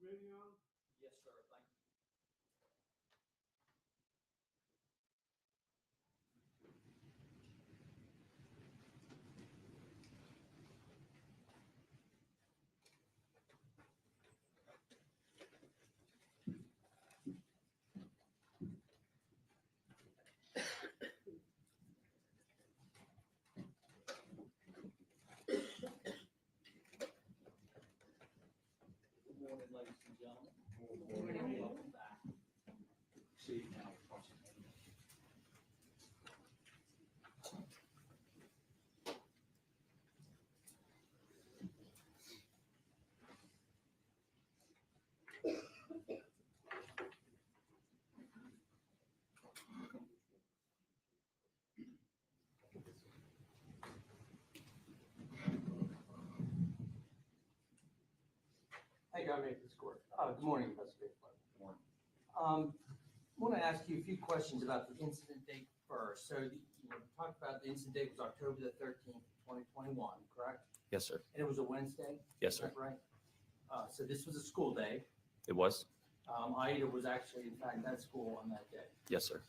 video? Yes, sir. Thank you. Good morning, ladies and gentlemen. Good morning. Welcome back. See you now. How you gonna make this work? Good morning, Investigator. Want to ask you a few questions about the incident date first. So, we talked about the incident date was October the 13th, 2021, correct? Yes, sir. And it was a Wednesday? Yes, Is sir. that right? So this was a school day. It was. Ida was actually, in fact, at school on that day. Yes, sir.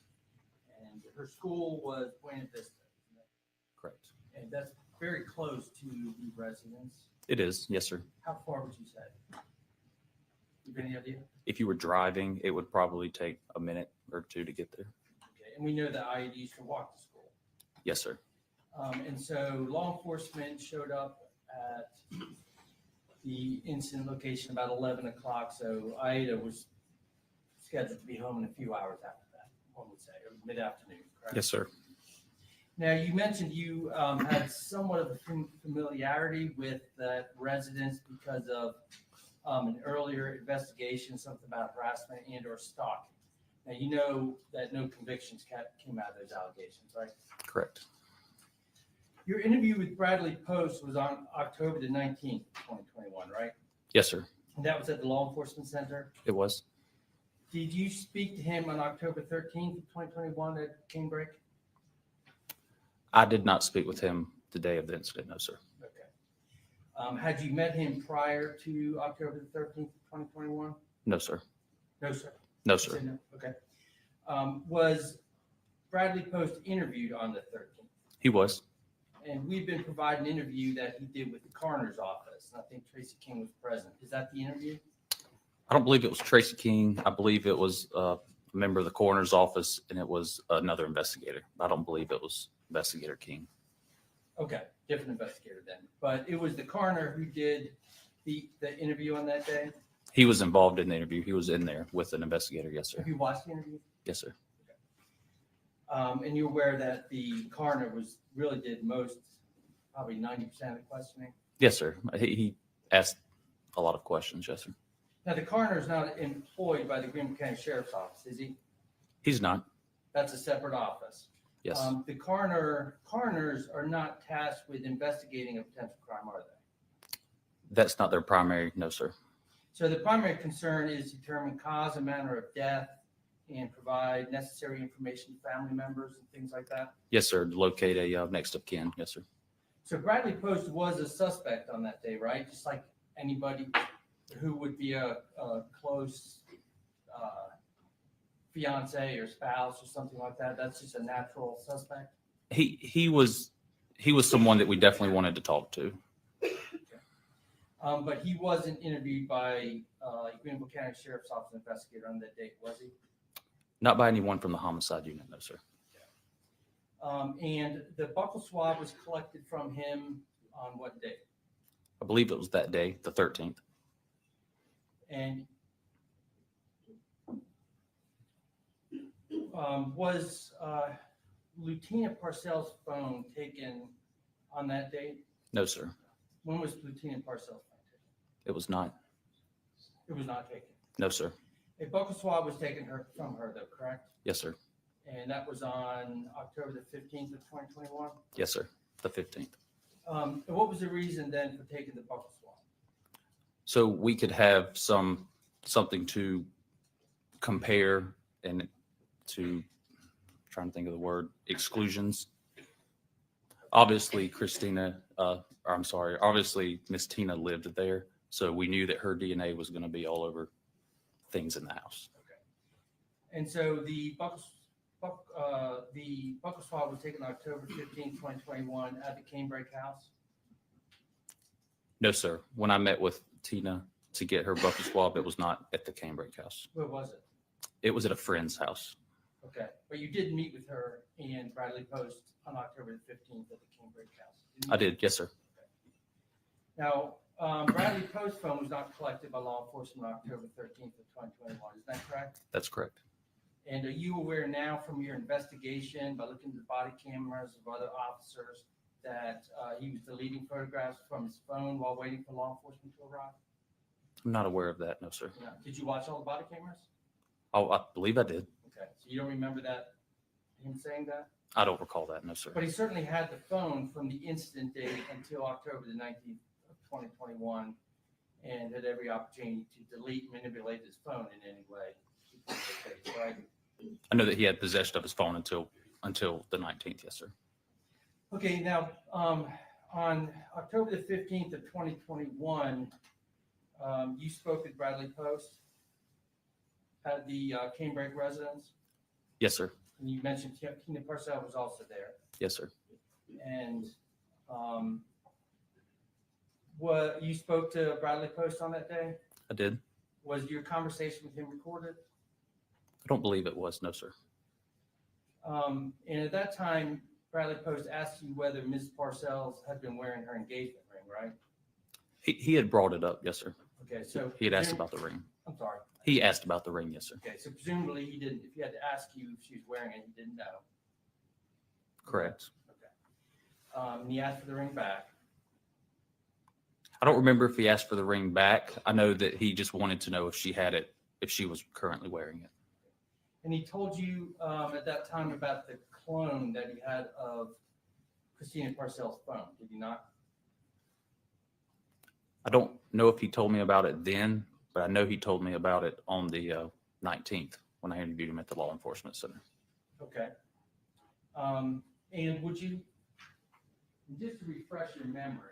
And her school was Buena Vista. Isn't it? Correct. And that's very close to the residence. It is. Yes, sir. How far would you say? You have any idea? If you were driving, it would probably take a minute or two to get there. Okay. And we know that Ida used to walk to school. Yes, sir. And so law enforcement showed up at the incident location about 11 o'clock. So Ida was scheduled to be home in a few hours after that, one would say, or mid-afternoon, correct? Yes, sir. Now, you mentioned you had somewhat of a familiarity with that residence because of an earlier investigation, something about harassment and or stalking. Now, you know that no convictions came out of those allegations, right? Correct. Your interview with Bradley Post was on October the 19th, 2021, right? Yes, sir. And that was at the Law Enforcement Center. It was. Did you speak to him on October 13th, 2021 at Canebrake? I did not speak with him the day of the incident. No, sir. Okay. Had you met him prior to October the 13th, 2021? No, sir. No, sir. No, You sir. said no? Okay. Was Bradley Post interviewed on the 13th? He was. And we've been providing an interview that he did with the coroner's office. And I think Tracy King was present. Is that the interview? I don't believe it was Tracy King. I believe it was a member of the coroner's office, and it was another investigator. I don't believe it was Investigator King. Okay, different investigator then. But it was the coroner who did the interview on that day? He was involved in the interview. He was in there with an investigator. Yes, sir. Have you watched the interview? Yes, sir. And you're aware that the coroner really did most, probably 90% of the questioning? Yes, sir. He asked a lot of questions. Yes, sir. Now, the coroner is not employed by the Greenville County Sheriff's Office, is he? He's not. That's a separate office. Yes. The coroners are not tasked with investigating a potential crime, are they? That's not their primary. No, sir. So the primary concern is determine cause and manner of death and provide necessary information to family members and things like that. Yes, sir. Locate a next of kin. Yes, sir. So Bradley Post was a suspect on that day, right? Just like anybody who would be a close fiance or spouse or something like that. That's just a natural suspect. He was someone that we definitely wanted to talk to. But he wasn't interviewed by Greenville County Sheriff's Office investigator on that date, was he? Not by anyone from the homicide unit. No, sir. And the buccal swab was collected from him on what date? I believe it was that day, the 13th. And was Lieutenant Parcell's phone taken on that date? No, sir. When was Lieutenant Parcell's phone taken? It was not. It was not taken. No, sir. A buccal swab was taken from her, though, correct? Yes, sir. And that was on October the 15th of 2021? Yes, sir. The 15th. And what was the reason then for taking the buccal swab? So we could have something to compare and to trying to think of the word exclusions. Obviously, obviously Miss Tina lived there. So we knew that her DNA was going to be all over things in the house. And so the buccal swab was taken October 15, 2021 at the Canebrake house? No, sir. When I met with Tina to get her buccal swab, it was not at the Canebrake house. Where was it? It was at a friend's house. Okay, but you did meet with her and Bradley Post on October the 15th at the Canebrake house? Didn't you? I did. Yes, sir. Now, Bradley Post's phone was not collected by law enforcement on October 13th of 2021, is that correct? That's correct. And are you aware now from your investigation, by looking at the body cameras of other officers, that he was deleting photographs from his phone while waiting for law enforcement to arrive? I'm not aware of that. No, sir. No. Did you watch all the body cameras? Oh, I believe I did. Okay, so you don't remember that, him saying that? I don't recall that. No, sir. But he certainly had the phone from the incident date until October the 19th of 2021 and had every opportunity to delete and manipulate his phone in any way. Right? I know that he had possession of his phone until the 19th. Yes, sir. Okay, now, on October the 15th of 2021, you spoke with Bradley Post at the Canebrake residence, Yes, sir. and you mentioned Christina Parcell was also there. Yes, sir. And what you spoke to Bradley Post on that day? I did. Was your conversation with him recorded? I don't believe it was. No, sir. And at that time, Bradley Post asked you whether Ms. Parcells had been wearing her engagement ring, right? He had brought it up. Yes, sir. Okay, so He had asked about the ring. I'm sorry. He asked about the ring. Yes, sir. Okay, so presumably he didn't. If he had to ask you if she was wearing it, he didn't know. Correct. Okay. And he asked for the ring back. I don't remember if he asked for the ring back. I know that he just wanted to know if she had it, if she was currently wearing it. And he told you at that time about the clone that he had of Christina Parcell's phone, did he not? I don't know if he told me about it then, but I know he told me about it on the 19th when I interviewed him at the law enforcement center. Okay. And would you, just to refresh your memory,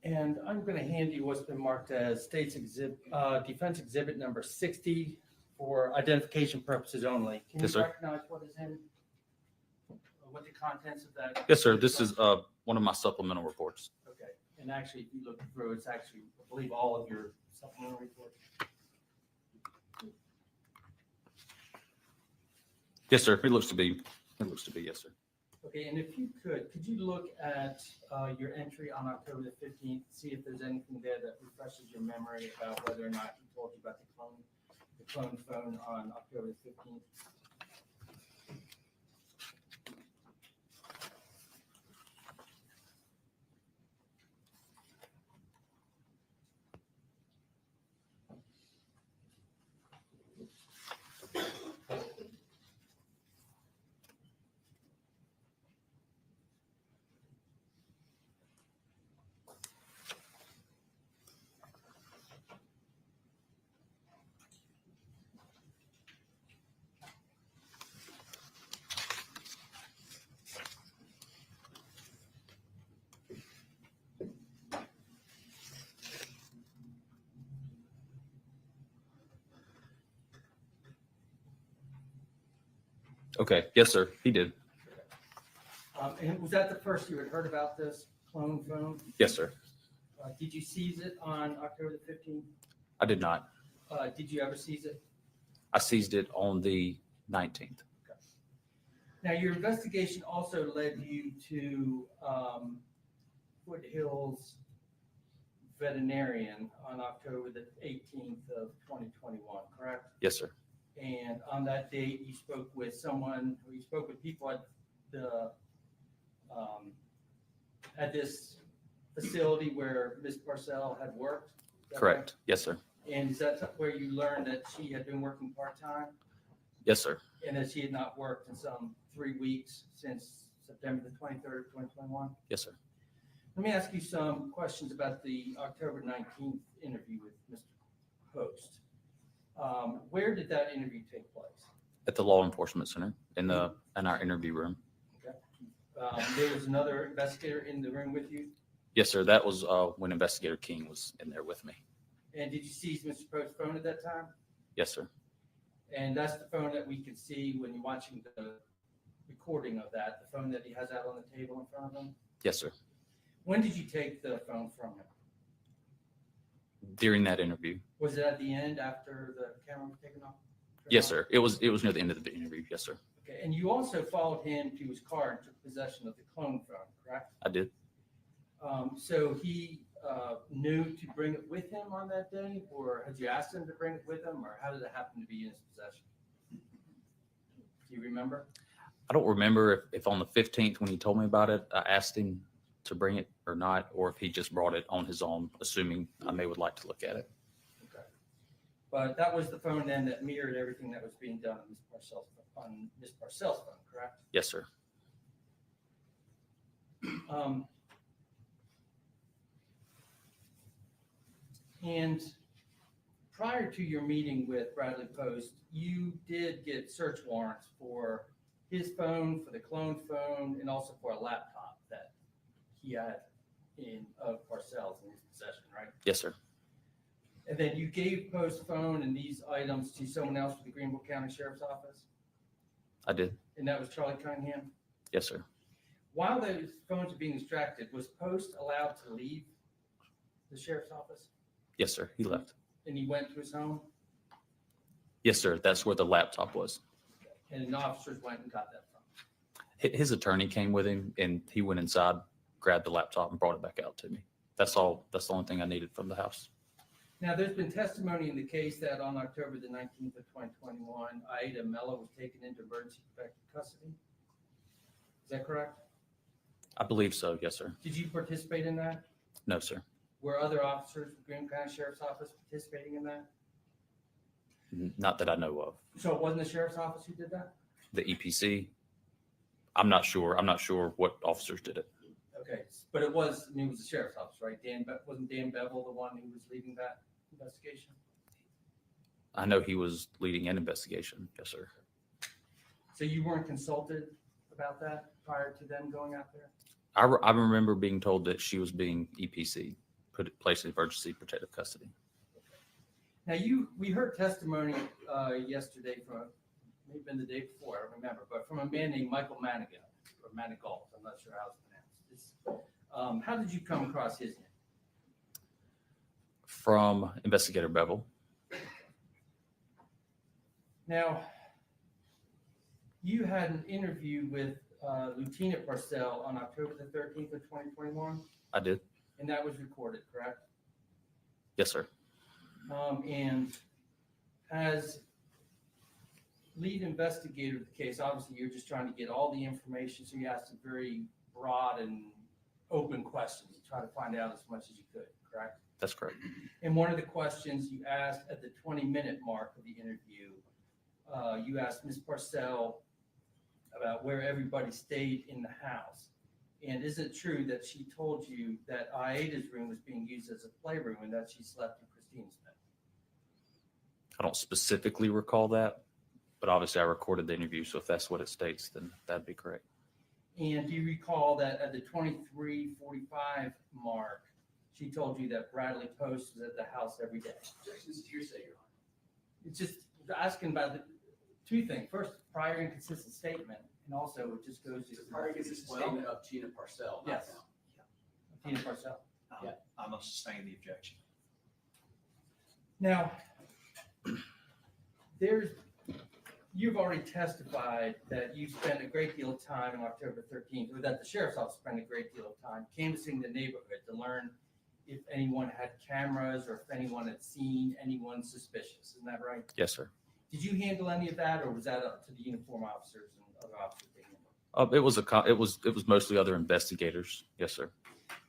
and I'm going to hand you what's been marked as State's Exhibit, Defense Exhibit number 60 for identification purposes only. Can you Yes, sir. recognize what is in, what the contents of that? Yes, sir. This is one of my supplemental reports. Okay, and actually, if you look through, it's actually, I believe, all of your supplemental reports. Yes, sir. It looks to be. Yes, sir. Okay, and if you could you look at your entry on October the 15th, see if there's anything there that refreshes your memory about whether or not he told you about the clone phone on October the 15th? Okay, yes, sir, he did. And was that the first you had heard about this clone phone? Yes, sir. Did you seize it on October the 15th? I did not. Did you ever seize it? I seized it on the 19th. Now, your investigation also led you to Foothills Veterinarian on October the 18th of 2021, correct? Yes, sir. And on that date, you spoke with someone, or you spoke with people at the at this facility where Ms. Parcell had worked? Is that Correct. right? Yes, sir. And is that where you learned that she had been working part-time Yes, sir. and that she had not worked in some 3 weeks since September the 23rd, 2021? Yes, sir. Let me ask you some questions about the October 19th interview with Mr. Post. Where did that interview take place? At the Law Enforcement Center in our interview room. There was another investigator in the room with you, Yes, sir. That was when Investigator King was in there with me. and did you seize Mr. Post's phone at that time? Yes, sir. And that's the phone that we could see when you're watching the recording of that, the phone that he has out on the table in front of him? Yes, sir. When did you take the phone from him? During that interview. Was it at the end after the camera was taken off? Yes, sir. It was near the end of the interview. Yes, sir. Okay, and you also followed him to his car and took possession of the clone phone, correct? I did. So he knew to bring it with him on that day, or had you asked him to bring it with him, or how did it happen to be in his possession? Do you remember? I don't remember if on the 15th when he told me about it, I asked him to bring it or not, or if he just brought it on his own, assuming I would like to look at it. Okay. But that was the phone then that mirrored everything that was being done on Ms. Parcell's phone, correct? Yes, sir. And prior to your meeting with Bradley Post, you did get search warrants for his phone, for the clone phone, and also for a laptop that he had of Parcell's in his possession, right? Yes, sir. And then you gave Post phone and these items to someone else for the Greenville County Sheriff's Office, I did. and that was Charlie Cunningham. Yes, sir. While those phones were being extracted, was Post allowed to leave the sheriff's office? Yes, sir. He left. And he went to his home, Yes, sir. That's where the laptop was. and the officers went and got that phone. His attorney came with him and he went inside, grabbed the laptop and brought it back out to me. That's all. That's the only thing I needed from the house. Now, there's been testimony in the case that on October the 19th of 2021, Aida Mello was taken into emergency protective custody. Is that correct? I believe so. Yes, sir. Did you participate in that? No, sir. Were other officers from Greenville County Sheriff's Office participating in that? Not that I know of. So it wasn't the sheriff's office who did that? The EPC, I'm not sure. I'm not sure what officers did it. Okay, but it was the sheriff's office, right? Wasn't Dan Bevel the one who was leading that investigation? I know he was leading an investigation. Yes, sir. So you weren't consulted about that prior to them going out there? I remember being told that she was being EPC, placed in emergency protective custody. Now we heard testimony yesterday from, maybe been the day before, I don't remember, but from a man named Michael Manigault, or Manigault, I'm not sure how it's pronounced. How did you come across his name? From Investigator Bevel. Now, you had an interview with Lieutenant Parcell on October the 13th of 2021, I did. and that was recorded, correct? Yes, sir. And as lead investigator of the case, obviously you're just trying to get all the information, so you asked some very broad and open questions to try to find out as much as you could, correct? That's correct. And one of the questions you asked at the 20-minute mark of the interview, you asked Ms. Parcell about where everybody stayed in the house. And is it true that she told you that Aida's room was being used as a playroom and that she slept in Christina's bed? I don't specifically recall that, but obviously I recorded the interview, so if that's what it states, then that'd be correct. And do you recall that at the 23:45 mark, she told you that Bradley Post was at the house every day? Objections to hearsay, Your Honor. It's just asking about two things. First, prior inconsistent statement, and also it just goes to. Prior inconsistent statement of Tina Parcell. not Yes. now. Tina Parcell. Yeah. I'm gonna sustain the objection. Now, you've already testified that you spent a great deal of time on October 13th, or that the sheriff's office spent a great deal of time canvassing the neighborhood to learn if anyone had cameras or if anyone had seen anyone suspicious. Isn't that right? Yes, sir. Did you handle any of that, or was that up to the uniform officers and other officers? to handle? It was mostly other investigators. Yes, sir.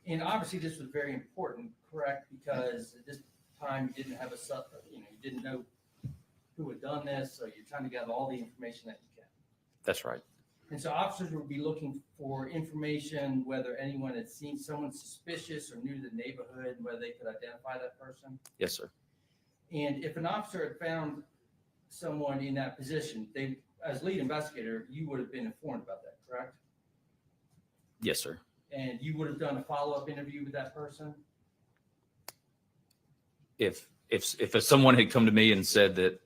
And obviously, this was very important, correct? Because at this time, you didn't have you didn't know who had done this, so you're trying to gather all the information that you can. That's right. And so officers would be looking for information, whether anyone had seen someone suspicious or new to the neighborhood, whether they could identify that person. Yes, sir. And if an officer had found someone in that position, as lead investigator, you would have been informed about that, correct? Yes, sir. And you would have done a follow-up interview with that person? If someone had come to me and said that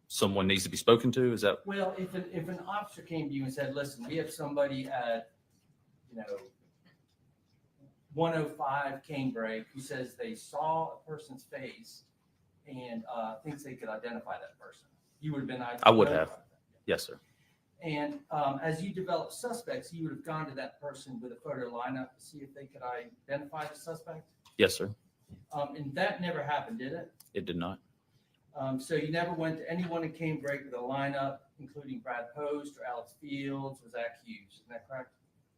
someone needs to be spoken to, is that? Well, if an officer came to you and said, listen, we have somebody at, 105 Canebrake who says they saw a person's face and thinks they could identify that person, you would have been. I would have. Yes, sir. And as you develop suspects, you would have gone to that person with a photo lineup to see if they could identify the suspect? Yes, sir. And that never happened, did it? It did not. So you never went to anyone in Canebrake with a lineup, including Brad Post or Alex Fields or Zach Hughes, isn't that correct?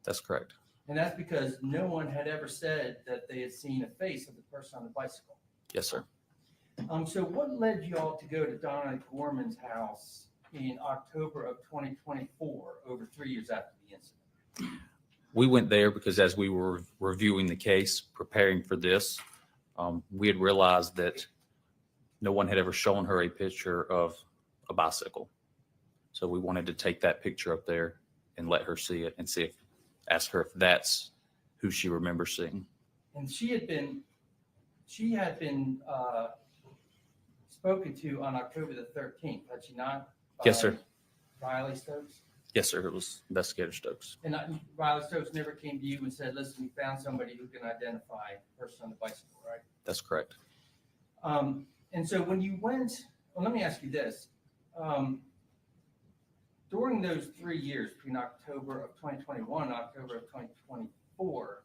That's correct. And that's because no one had ever said that they had seen a face of the person on the bicycle. Yes, sir. So what led you all to go to Donna Gorman's house in October of 2024, over 3 years after the incident? We went there because as we were reviewing the case, preparing for this, we had realized that no one had ever shown her a picture of a bicycle. So we wanted to take that picture up there and let her see it and ask her if that's who she remembers seeing. And she had been spoken to on October the 13th, had she not? Yes, sir. Riley Stokes? Yes, sir. It was Investigator Stokes. And Riley Stokes never came to you and said, listen, we found somebody who can identify the person on the bicycle, right? That's correct. And so when you went, well, let me ask you this. During those 3 years, between October of 2021 and October of 2024,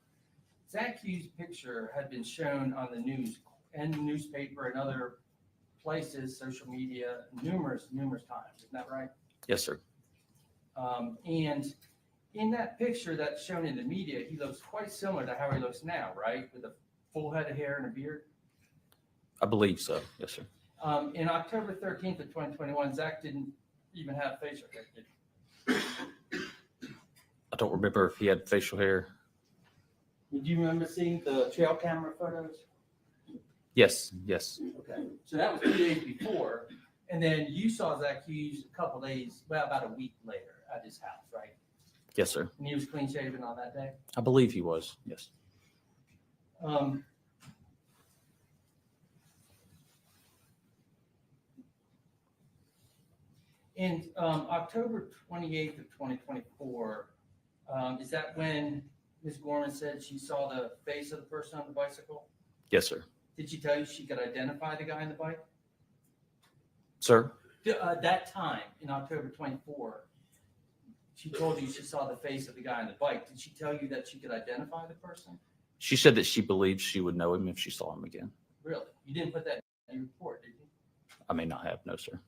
Zach Hughes' picture had been shown on the news and newspaper and other places, social media, numerous times. Isn't that right? Yes, sir. And in that picture that's shown in the media, he looks quite similar to how he looks now, right? With a full head of hair and a beard. I believe so. Yes, sir. In October 13th of 2021, Zach didn't even have facial hair, did he? I don't remember if he had facial hair. Do you remember seeing the trail camera photos? Yes. Okay. So that was 2 days before. And then you saw Zach Hughes a couple days, well, about a week later at his house, right? Yes, sir. And he was clean shaven on that day? I believe he was. Yes. And October 28th of 2024, is that when Ms. Gorman said she saw the face of the person on the bicycle? Yes, sir. Did she tell you she could identify the guy on the bike? Sir? That time in October 24, she told you she saw the face of the guy on the bike. Did she tell you that she could identify the person? She said that she believed she would know him if she saw him again. Really? You didn't put that in your report, did you? I may not have. No, sir.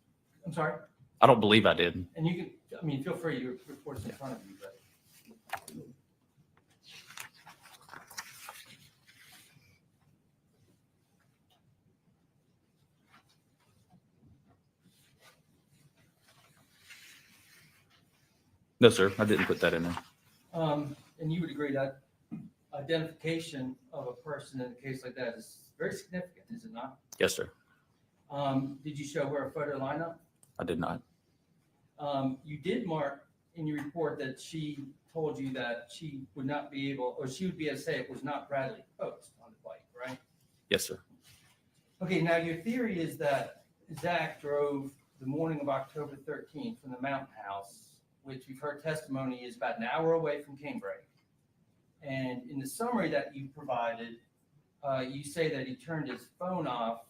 I'm sorry? I don't believe I did. And you can, feel free, your report's in front of you, but. No, sir. I didn't put that in there. And you would agree that identification of a person in a case like that is very significant, is it not? Yes, sir. Did you show her a photo lineup? I did not. You did mark in your report that she told you that she would not be able, or she would be able to say it was not Bradley Post on the bike, right? Yes, sir. Okay, now your theory is that Zach drove the morning of October 13th from the Mountain House, which we've heard testimony is about an hour away from Canebrake. And in the summary that you provided, you say that he turned his phone off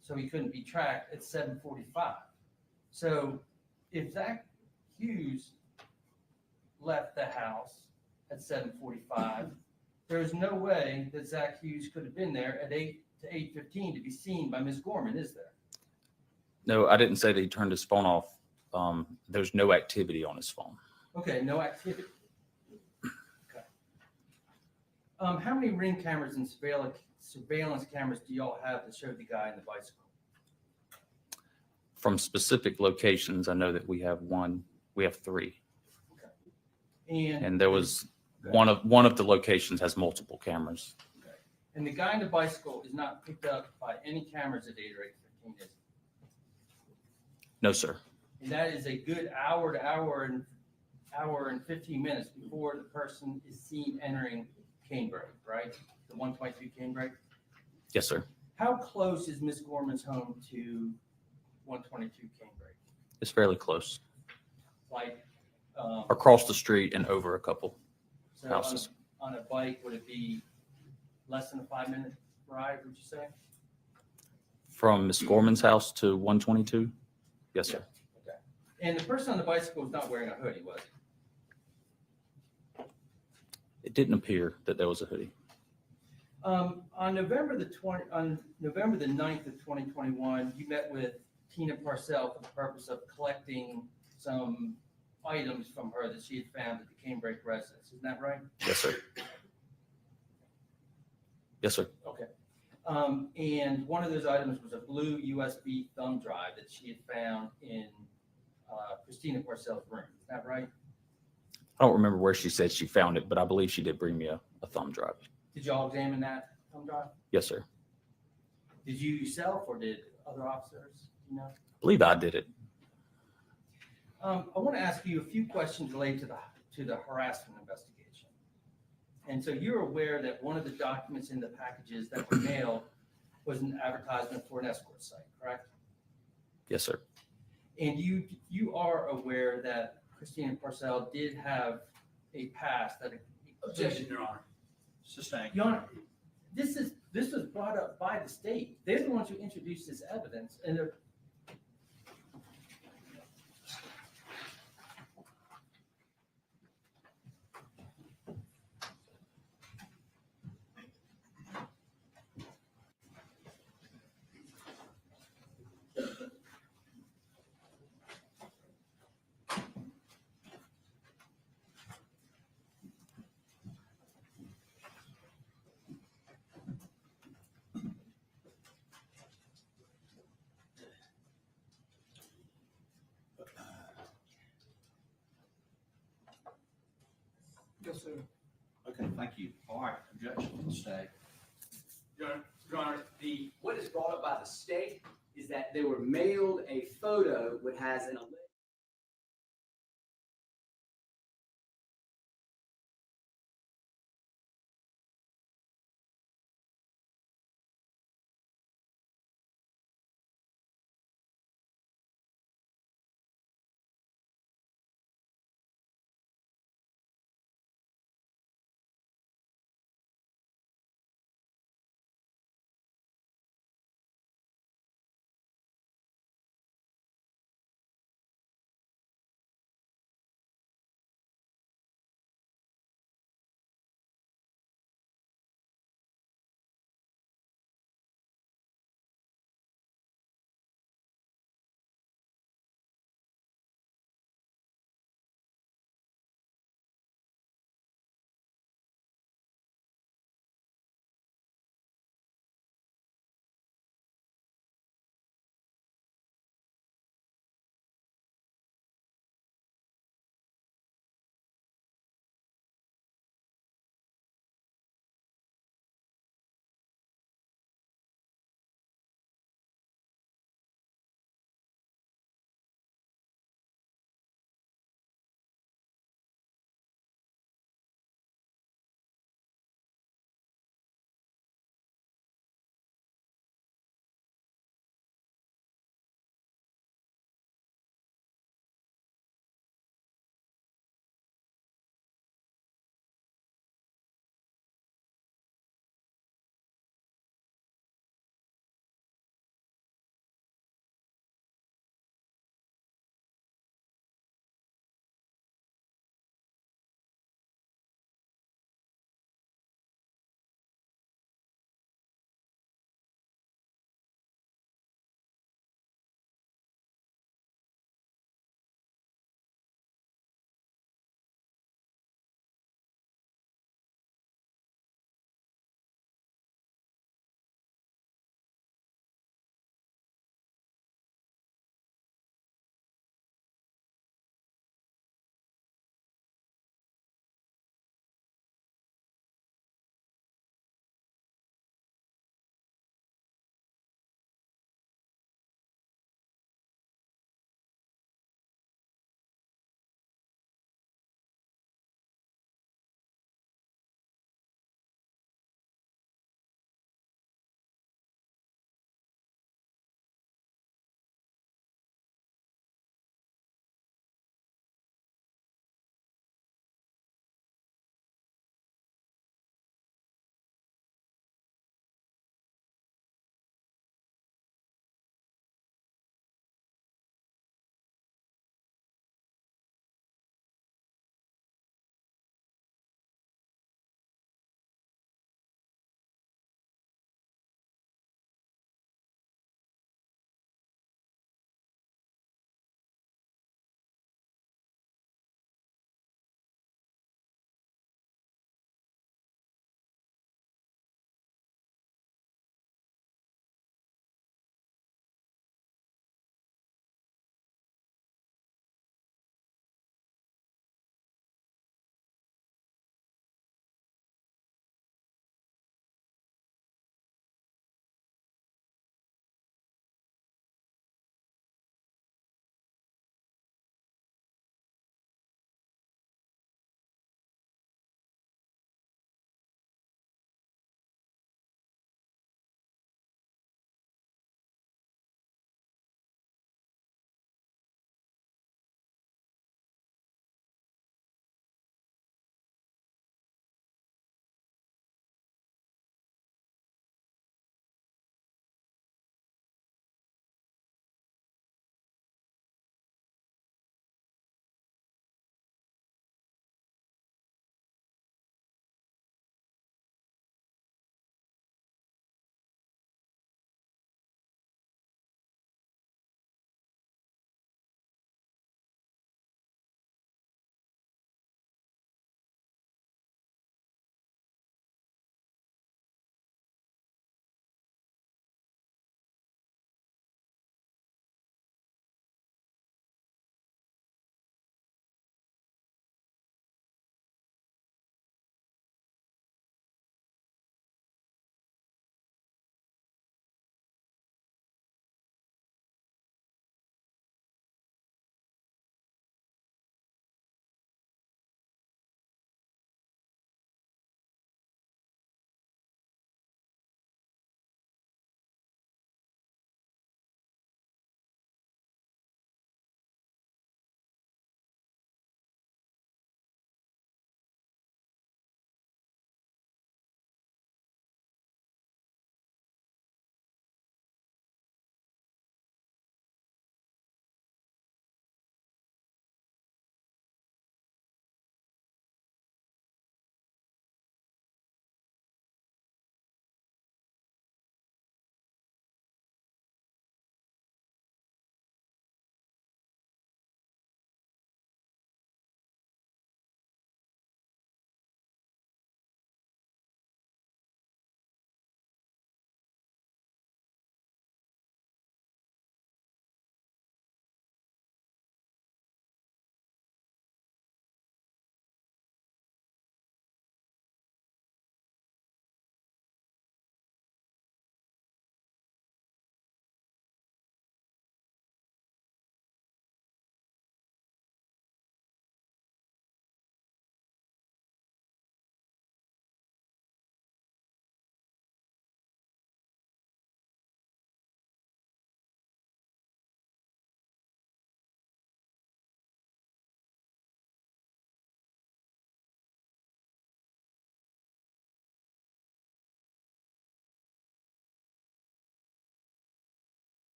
so he couldn't be tracked at 7:45. So if Zach Hughes left the house at 7:45, there's no way that Zach Hughes could have been there at 8 to 8:15 to be seen by Ms. Gorman, is there? No, I didn't say that he turned his phone off. There's no activity on his phone. Okay, no activity. Okay. How many ring cameras and surveillance cameras do y'all have that show the guy in the bicycle? From specific locations, I know that we have three. And there was one of the locations has multiple cameras. Okay. And the guy in the bicycle is not picked up by any cameras at 8 or 8:15, is it? No, sir. And that is a good hour to hour and 15 minutes before the person is seen entering Canebrake, right? The 122 Canebrake. Yes, sir. How close is Ms. Gorman's home to 122 Canebrake? It's fairly close. Like Across the street and over a couple so houses. on a bike, would it be less than a 5-minute ride, would you say? From Miss Gorman's house to 122? Yes, sir. Okay. And the person on the bicycle was not wearing a hoodie, was he? It didn't appear that there was a hoodie. On November the 9th of 2021, you met with Christina Parcell for the purpose of collecting some items from her that she had found at the Canebrake residence. Isn't that right? Yes, sir. Yes, sir. Okay. And one of those items was a blue USB thumb drive that she had found in Christina Parcell's room. Is that right? I don't remember where she said she found it, but I believe she did bring me a thumb drive. Did y'all examine that thumb drive? Yes, sir. Did you yourself or did other officers? You know? I believe I did it. I want to ask you a few questions related to the harassment investigation. And so you're aware that one of the documents in the packages that were mailed was an advertisement for an escort site, correct? Yes, sir. And you are aware that Christina Parcell did have a past that. Objection, Your Honor. Sustained. Your Honor, this was brought up by the state. They're the ones who introduced this evidence, and they're. Yes, sir. Okay, thank you. All right, objection from the state. Your Honor, what is brought up by the state is that they were mailed a photo which has an alleged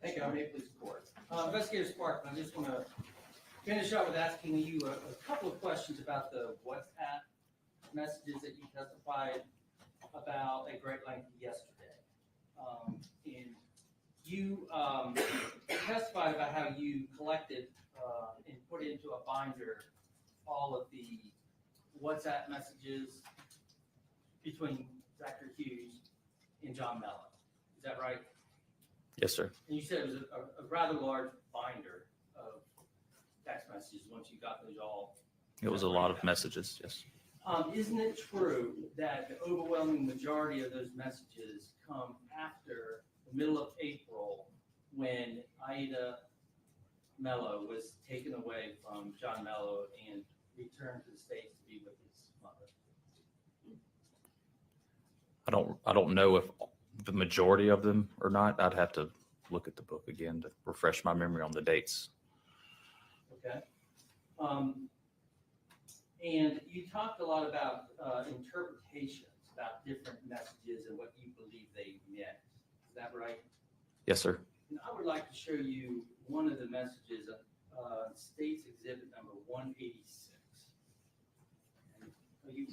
Thank you, I'm Maple Police Court. Investigator Sparkman, I just want to finish up with asking you a couple of questions about the WhatsApp messages that you testified about at great length yesterday. And you testified about how you collected and put into a binder all of the WhatsApp messages between Zachary Hughes and John Mello. Is that right? Yes, sir. And you said it was a rather large binder of text messages once you got those all. It was a lot of messages, yes. Isn't it true that the overwhelming majority of those messages come after the middle of April when Aida Mello was taken away from John Mello and returned to the States to be with his mother? I don't know if the majority of them or not. I'd have to look at the book again to refresh my memory on the dates. Okay. And you talked a lot about interpretations about different messages and what you believe they meant. Is that right? Yes, sir. And I would like to show you one of the messages, State's Exhibit number 186. And you,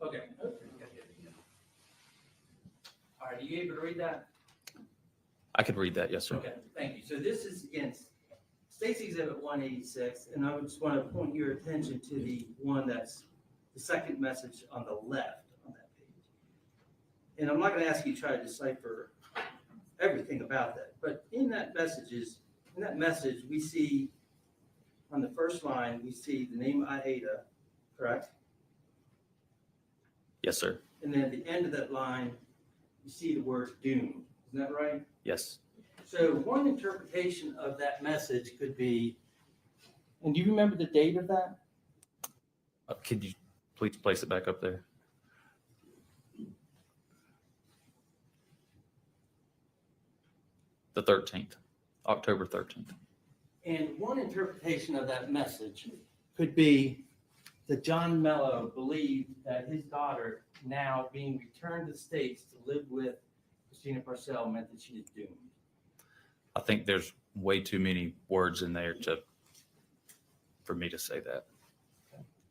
okay. All right, are you able to read that? I could read that, yes, sir. Okay, thank you. So this is against State's Exhibit 186, and I would just want to point your attention to the one that's the second message on the left on that page. And I'm not going to ask you to try to decipher everything about that, but in that message, we see on the first line, we see the name Aida, correct? Yes, sir. And then at the end of that line, you see the word doomed. Isn't that right? Yes. So one interpretation of that message could be, and do you remember the date of that? Could you please place it back up there? The 13th, October 13th. And one interpretation of that message could be that John Mello believed that his daughter, now being returned to the States to live with Christina Parcell, meant that she is doomed. I think there's way too many words in there for me to say that.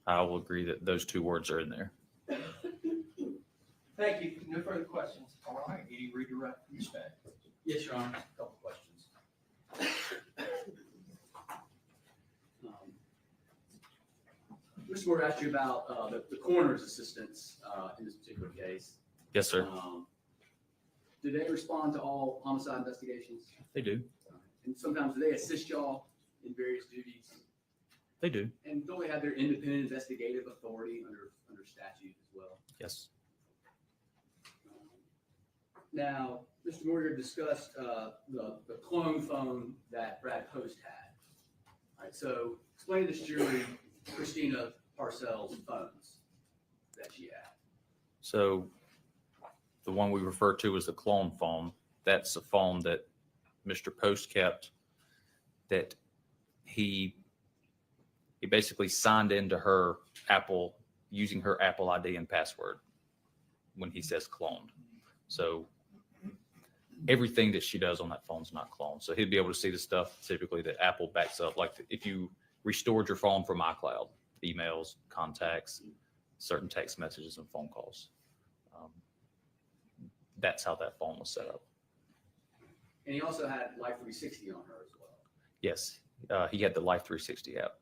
I will agree that those two words are in there. Thank you. No further questions. All right, any redirect from the stage? Yes, Your Honor. A couple questions. Mr. Ward asked you about the coroner's assistance in this particular case. Yes, sir. Do they respond to all homicide investigations? They do. And sometimes do they assist y'all in various duties? They do. And don't they have their independent investigative authority under statute as well? Yes. Now, Mr. Morgan discussed the clone phone that Brad Post had. All right, so explain to this jury Christina Parcell's phones that she had. So the one we refer to as the clone phone, that's a phone that Mr. Post kept that he basically signed into her Apple using her Apple ID and password when he says cloned. So everything that she does on that phone is not cloned. So he'd be able to see the stuff typically that Apple backs up. Like if you restored your phone from iCloud, emails, contacts, certain text messages and phone calls. That's how that phone was set up. And he also had Life 360 on her as well. Yes, he had the Life 360 app,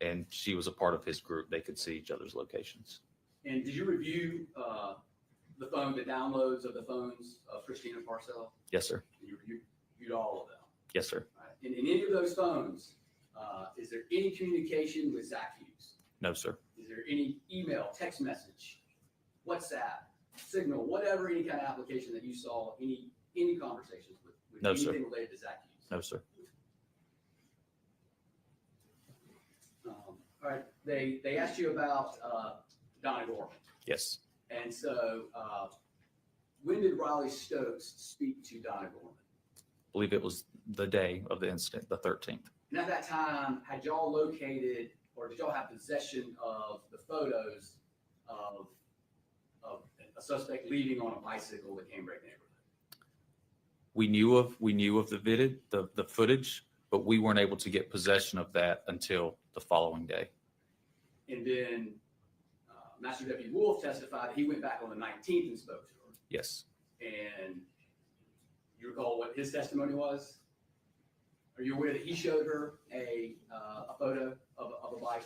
and she was a part of his group. They could see each other's locations. And did you review the downloads of the phones of Christina Parcell? Yes, sir. You reviewed all of them. Yes, sir. Right. In any of those phones, is there any communication with Zach Hughes? No, sir. Is there any email, text message, WhatsApp, Signal, whatever, any kind of application that you saw, any conversations with No, sir. anything related to Zach Hughes? No, sir. All right. They asked you about Donna Gorman. Yes. And so, when did Riley Stokes speak to Donna Gorman? I believe it was the day of the incident, the 13th. And at that time, had y'all located, or did y'all have possession of the photos of a suspect leaving on a bicycle the Canebrake neighborhood? We knew of the footage, but we weren't able to get possession of that until the following day. And then Master Deputy Wolf testified that he went back on the 19th and spoke to her. Yes. And you recall what his testimony was? Are you aware that he showed her a photo of a bike?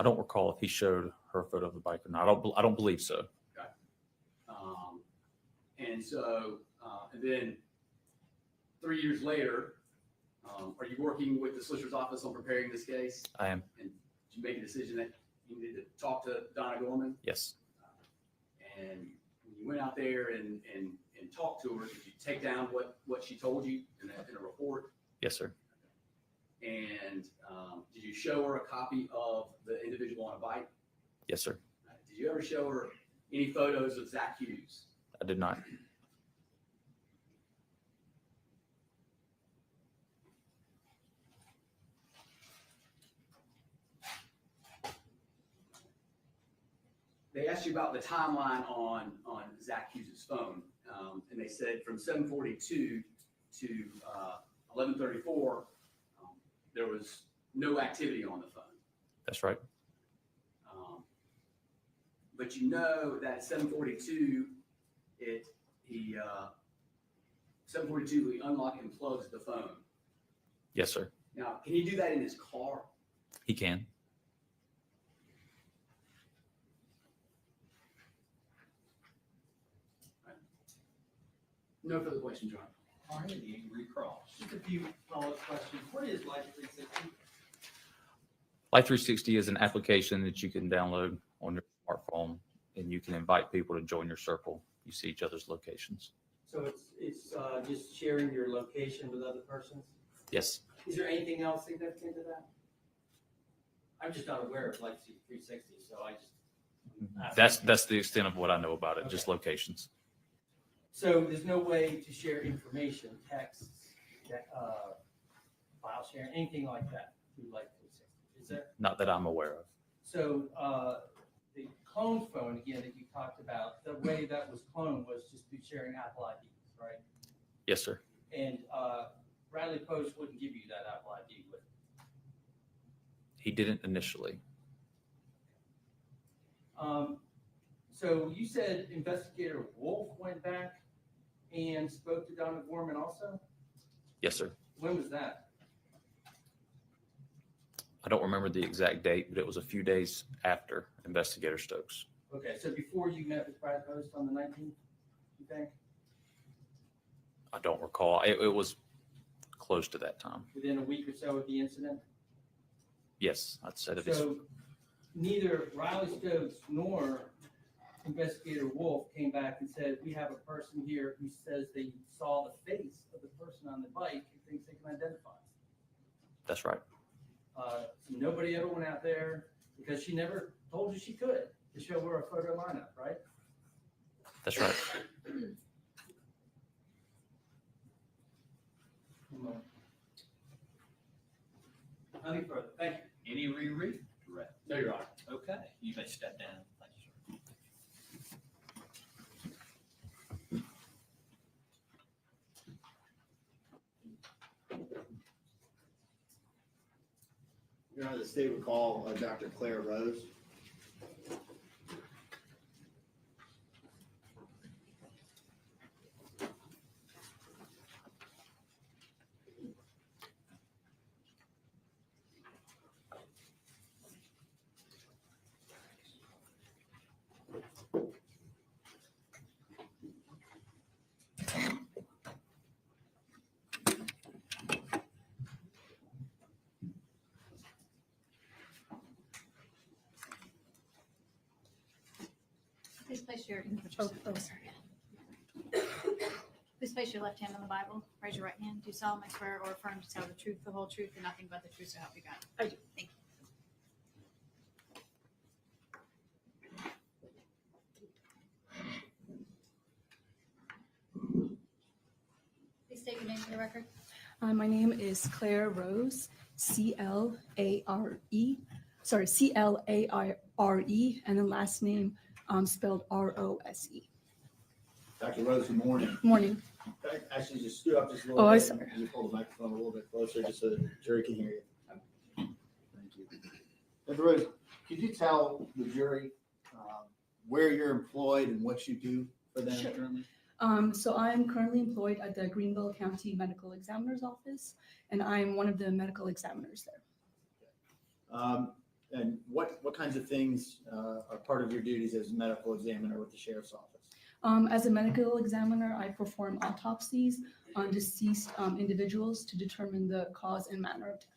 I don't recall if he showed her a photo of the bike or not. I don't believe so. And so, and then 3 years later, are you working with the Solicitor's Office on preparing this case? I am. And did you make a decision that you needed to talk to Donna Gorman? Yes. And when you went out there and talked to her, did you take down what she told you in a report? Yes, sir. And did you show her a copy of the individual on a bike? Yes, sir. Did you ever show her any photos of Zach Hughes? I did not. They asked you about the timeline on Zach Hughes' phone, and they said from 7:42 to 11:34, there was no activity on the phone. That's right. But you know that at 7:42, he 7:42 he unlocks and plugs the phone. Yes, sir. Now, can he do that in his car? He can. No further questions, John. All right, the recross. Just a few follow-up questions. What is Life 360? Life 360 is an application that you can download on your smartphone, and you can invite people to join your circle. You see each other's locations. So it's just sharing your location with other persons? Yes. Is there anything else significant to that? I'm just not aware of Life 360, so I just. That's the extent of what I know about it, just Okay. locations. So there's no way to share information, texts, file sharing, anything like that through Life 360, is there? Not that I'm aware of. So the clone phone, again, that you talked about, the way that was cloned was just through sharing Apple IDs, right? Yes, sir. And Bradley Post wouldn't give you that Apple ID, would He didn't initially. So you said Investigator Wolf went back and spoke to Donna Gorman also? Yes, sir. When was that? I don't remember the exact date, but it was a few days after Investigator Stokes. Okay, so before you met with Bradley Post on the 19th, you think? I don't recall. It was close to that time. Within a week or so of the incident? Yes, I'd say that it's So neither Riley Stokes nor Investigator Wolf came back and said, we have a person here who says they saw the face of the person on the bike who thinks they can identify. that's right. So nobody ever went out there because she never told you she could to show her a photo lineup, right? That's right. Nothing further. Thank you. Any reread? Direct. No, Your Honor. Okay, you may step down. Thank you, sir. Your Honor, the state would call Dr. Claire Rose. Please place your, please place your left hand on the Bible, raise your right hand. Do you solemnly swear or affirm to tell the truth, the whole truth, and nothing but the truth, so help you God? I do. Thank you. the record. My name is Claire Rose, C-L-A-R-E, C-L-A-R-E, and then last name spelled R-O-S-E. Dr. Rose, good morning. Morning. Can I actually just scoot up just a little Oh, bit? I'm sorry. You pull the microphone a little bit closer just so the jury can hear you. Thank you. Dr. Rose, could you tell the jury where you're employed and what you do for them Sure. currently? So I'm currently employed at the Greenville County Medical Examiner's Office, and I'm one of the medical examiners there. And what kinds of things are part of your duties as a medical examiner with the sheriff's office? As a medical examiner, I perform autopsies on deceased individuals to determine the cause and manner of death.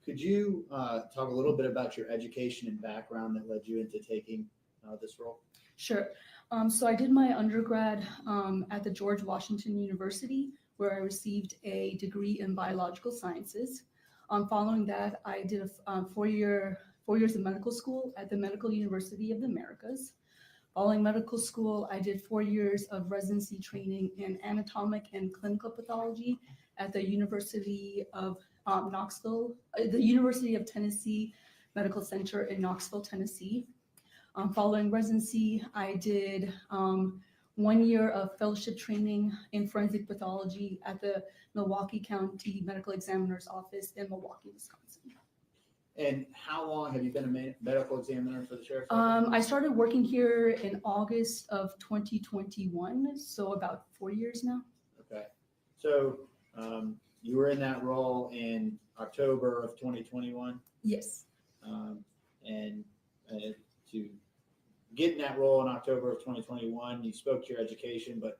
Could you talk a little bit about your education and background that led you into taking this role? Sure. So I did my undergrad at the George Washington University, where I received a degree in biological sciences. Following that, I did a 4 years of medical school at the Medical University of the Americas. Following medical school, I did 4 years of residency training in anatomic and clinical pathology at the University of Knoxville, the University of Tennessee Medical Center in Knoxville, Tennessee. Following residency, I did 1 year of fellowship training in forensic pathology at the Milwaukee County Medical Examiner's Office in Milwaukee, Wisconsin. And how long have you been a medical examiner for the sheriff's office? I started working here in August of 2021, so about 4 years now. Okay. So you were in that role in October of 2021? Yes. And to get in that role in October of 2021, you spoke to your education, but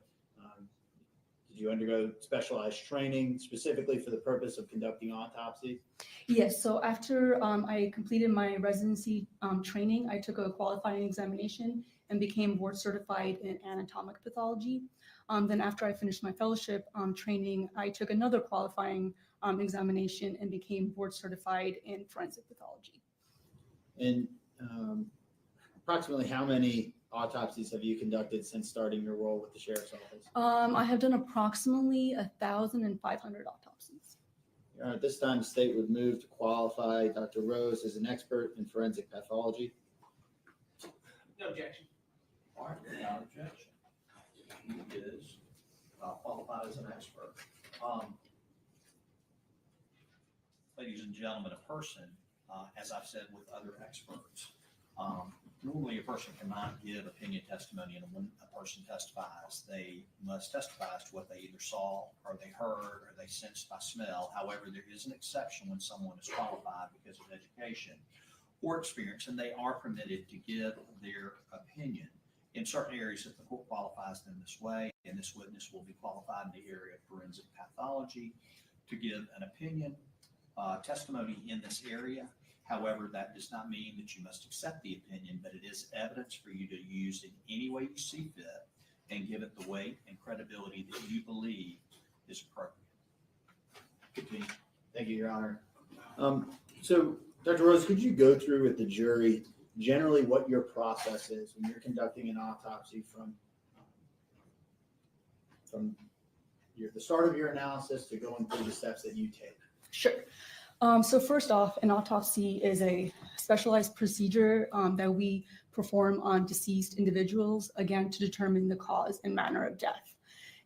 did you undergo specialized training specifically for the purpose of conducting autopsies? Yes, so after I completed my residency training, I took a qualifying examination and became board certified in anatomic pathology. Then after I finished my fellowship training, I took another qualifying examination and became board certified in forensic pathology. And approximately how many autopsies have you conducted since starting your role with the sheriff's office? I have done approximately 1,500 autopsies. At this time, the state would move to qualify Dr. Rose as an expert in forensic pathology. No objection. All right, without objection. He is qualified as an expert. Ladies and gentlemen, a person, as I've said with other experts, normally a person cannot give opinion testimony, and when a person testifies, they must testify as to what they either saw or they heard or they sensed by smell. However, there is an exception when someone is qualified because of education or experience, and they are permitted to give their opinion in certain areas if the court qualifies them this way, and this witness will be qualified in the area of forensic pathology to give an opinion testimony in this area. However, that does not mean that you must accept the opinion, but it is evidence for you to use in any way you see fit and give it the weight and credibility that you believe is appropriate. Continue. Thank you, Your Honor. So, Dr. Rose, could you go through with the jury generally what your process is when you're conducting an autopsy from the start of your analysis to going through the steps that you take? Sure. So first off, an autopsy is a specialized procedure that we perform on deceased individuals, again, to determine the cause and manner of death.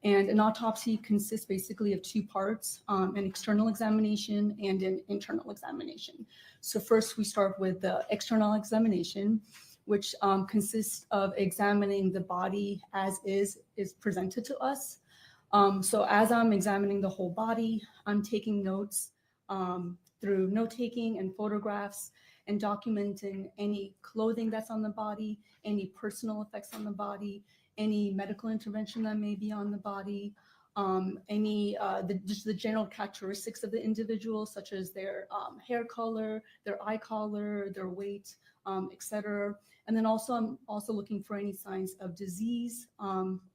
And an autopsy consists basically of two parts, an external examination and an internal examination. So first we start with the external examination, which consists of examining the body as is presented to us. So as I'm examining the whole body, I'm taking notes through note-taking and photographs and documenting any clothing that's on the body, any personal effects on the body, any medical intervention that may be on the body, just the general characteristics of the individual, such as their hair color, their eye color, their weight, etc. And then I'm also looking for any signs of disease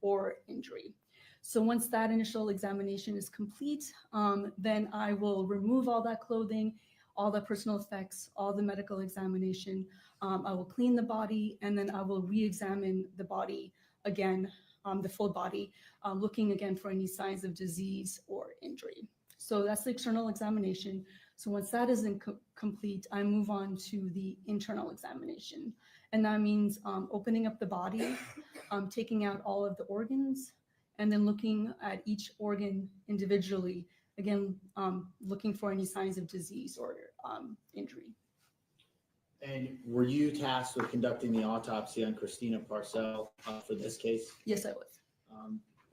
or injury. So once that initial examination is complete, then I will remove all that clothing, all the personal effects, all the medical examination. I will clean the body, and then I will re-examine the body again, the full body, looking again for any signs of disease or injury. So that's the external examination. So once that is complete, I move on to the internal examination. And that means opening up the body, taking out all of the organs, and then looking at each organ individually, again, looking for any signs of disease or injury. And were you tasked with conducting the autopsy on Christina Parcell for this case? Yes, I was.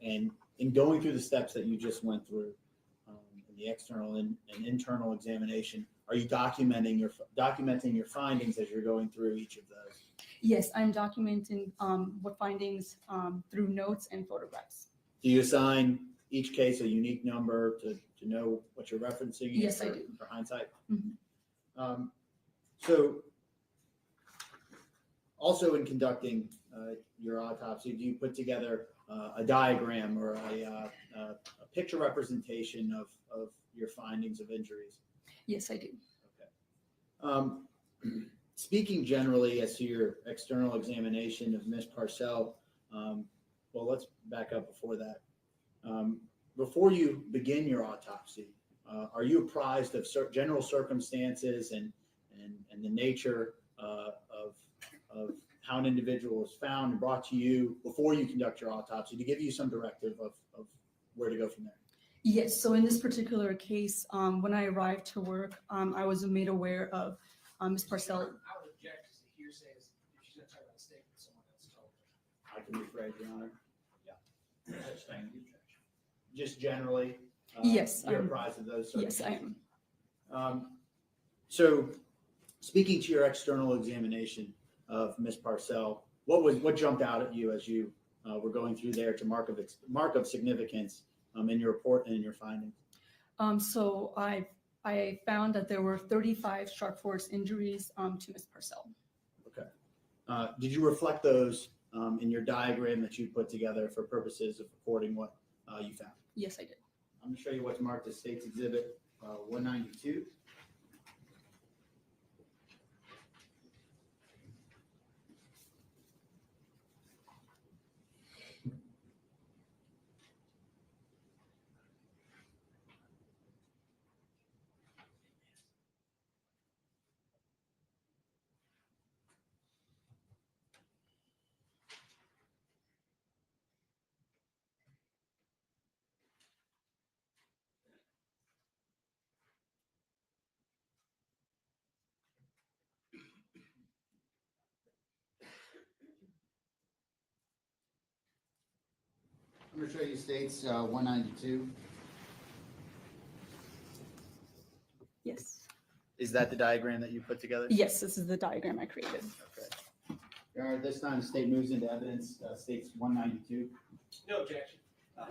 And in going through the steps that you just went through, the external and internal examination, are you documenting your findings as you're going through each of those? Yes, I'm documenting what findings through notes and photographs. Do you assign each case a unique number to know what you're referencing? Yes, I do. For hindsight. Mhm. So also in conducting your autopsy, do you put together a diagram or a picture representation of your findings of injuries? Yes, I do. Okay. Speaking generally as to your external examination of Ms. Parcell, well, let's back up before that. Before you begin your autopsy, are you apprised of general circumstances and the nature of how an individual is found and brought to you before you conduct your autopsy to give you some directive of where to go from there? Yes, so in this particular case, when I arrived to work, I was made aware of Ms. Parcell. I would object to the hearsay if she's going to talk about a statement someone else told her. I can rephrase, Your Honor. Sustain the objection. Just generally, Yes, you're I'm- apprised of those Yes, I circumstances? am. So speaking to your external examination of Ms. Parcell, what jumped out at you as you were going through there to mark of significance in your report and in your findings? So I found that there were 35 sharp force injuries to Ms. Parcell. Okay. Did you reflect those in your diagram that you put together for purposes of recording what you found? Yes, I did. I'm going to show you what's marked as State's Exhibit 192. I'm going to show you State's 192. Yes. Is that the diagram that you put together? Yes, this is the diagram I created. Okay. Your Honor, this time the state moves into evidence, State's 192. No objection.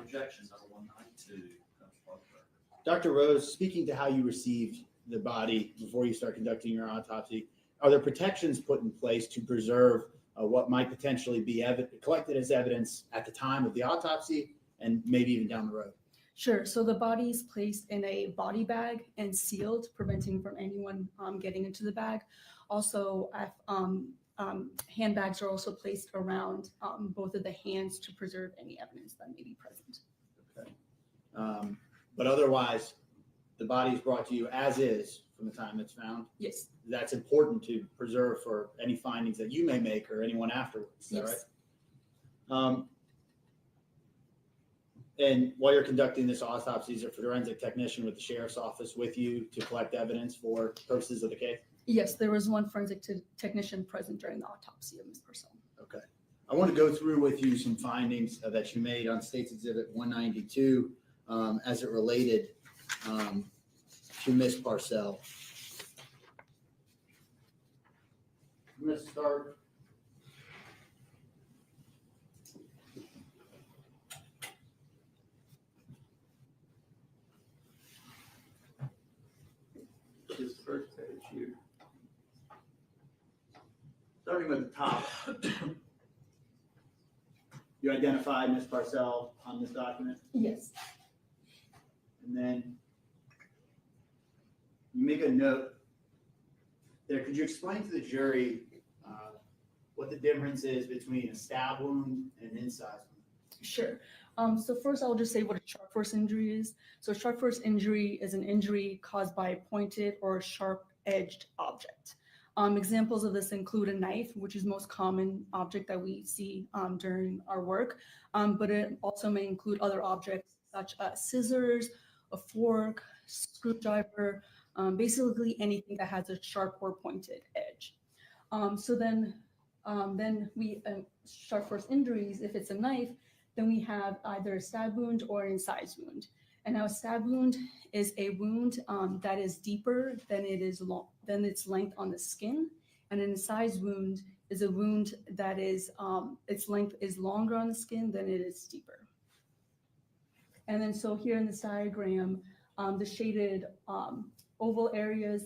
Objection number 192 comes from the record. Dr. Rose, speaking to how you received the body before you start conducting your autopsy, are there protections put in place to preserve what might potentially be collected as evidence at the time of the autopsy and maybe even down the road? Sure. So the body is placed in a body bag and sealed, preventing from anyone getting into the bag. Also, handbags are also placed around both of the hands to preserve any evidence that may be present. Okay. But otherwise, the body is brought to you as is from the time it's found. Yes. That's important to preserve for any findings that you may make or anyone afterwards. Is that Yes. right? And while you're conducting this autopsy, is there a forensic technician with the sheriff's office with you to collect evidence for purposes of the case? Yes, there was one forensic technician present during the autopsy of Ms. Parcell. Okay. I want to go through with you some findings that you made on State's Exhibit 192 as it related to Ms. Parcell. I'm going to start. This first page here. Starting with the top. You identified Ms. Parcell on this document, Yes. and then you make a note there. Could you explain to the jury what the difference is between a stab wound and an incise wound? Sure. So first I'll just say what a sharp force injury is. So a sharp force injury is an injury caused by a pointed or sharp-edged object. Examples of this include a knife, which is most common object that we see during our work, but it also may include other objects such as scissors, a fork, screwdriver, basically anything that has a sharp or pointed edge. Then we sharp force injuries, if it's a knife, then we have either a stab wound or an incise wound. And now a stab wound is a wound that is deeper than its length on the skin. And an incise wound is a wound that is its length is longer on the skin than it is deeper. And then so here in this diagram, the shaded oval areas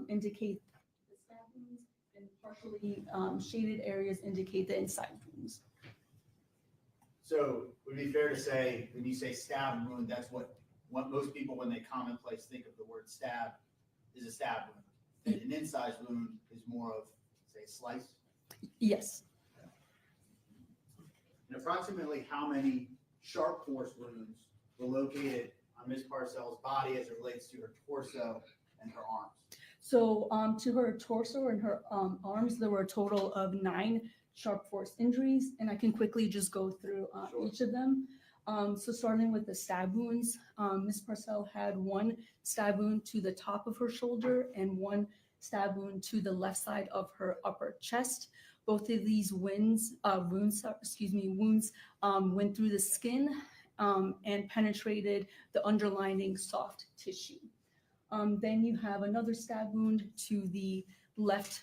indicate the stab wounds, and partially shaded areas indicate the incise wounds. So would it be fair to say, when you say stab wound, that's what most people, when they commonplace think of the word stab, is a stab wound. And an incise wound is more of, say, a slice? Yes. And approximately how many sharp force wounds were located on Ms. Parcell's body as it relates to her torso and her arms? So to her torso and her arms, there were a total of 9 sharp force injuries, and I can quickly just go through Sure. each of them. So starting with the stab wounds, Ms. Parcell had 1 stab wound to the top of her shoulder and 1 stab wound to the left side of her upper chest. Both of these wounds went through the skin and penetrated the underlining soft tissue. Then you have another stab wound to the left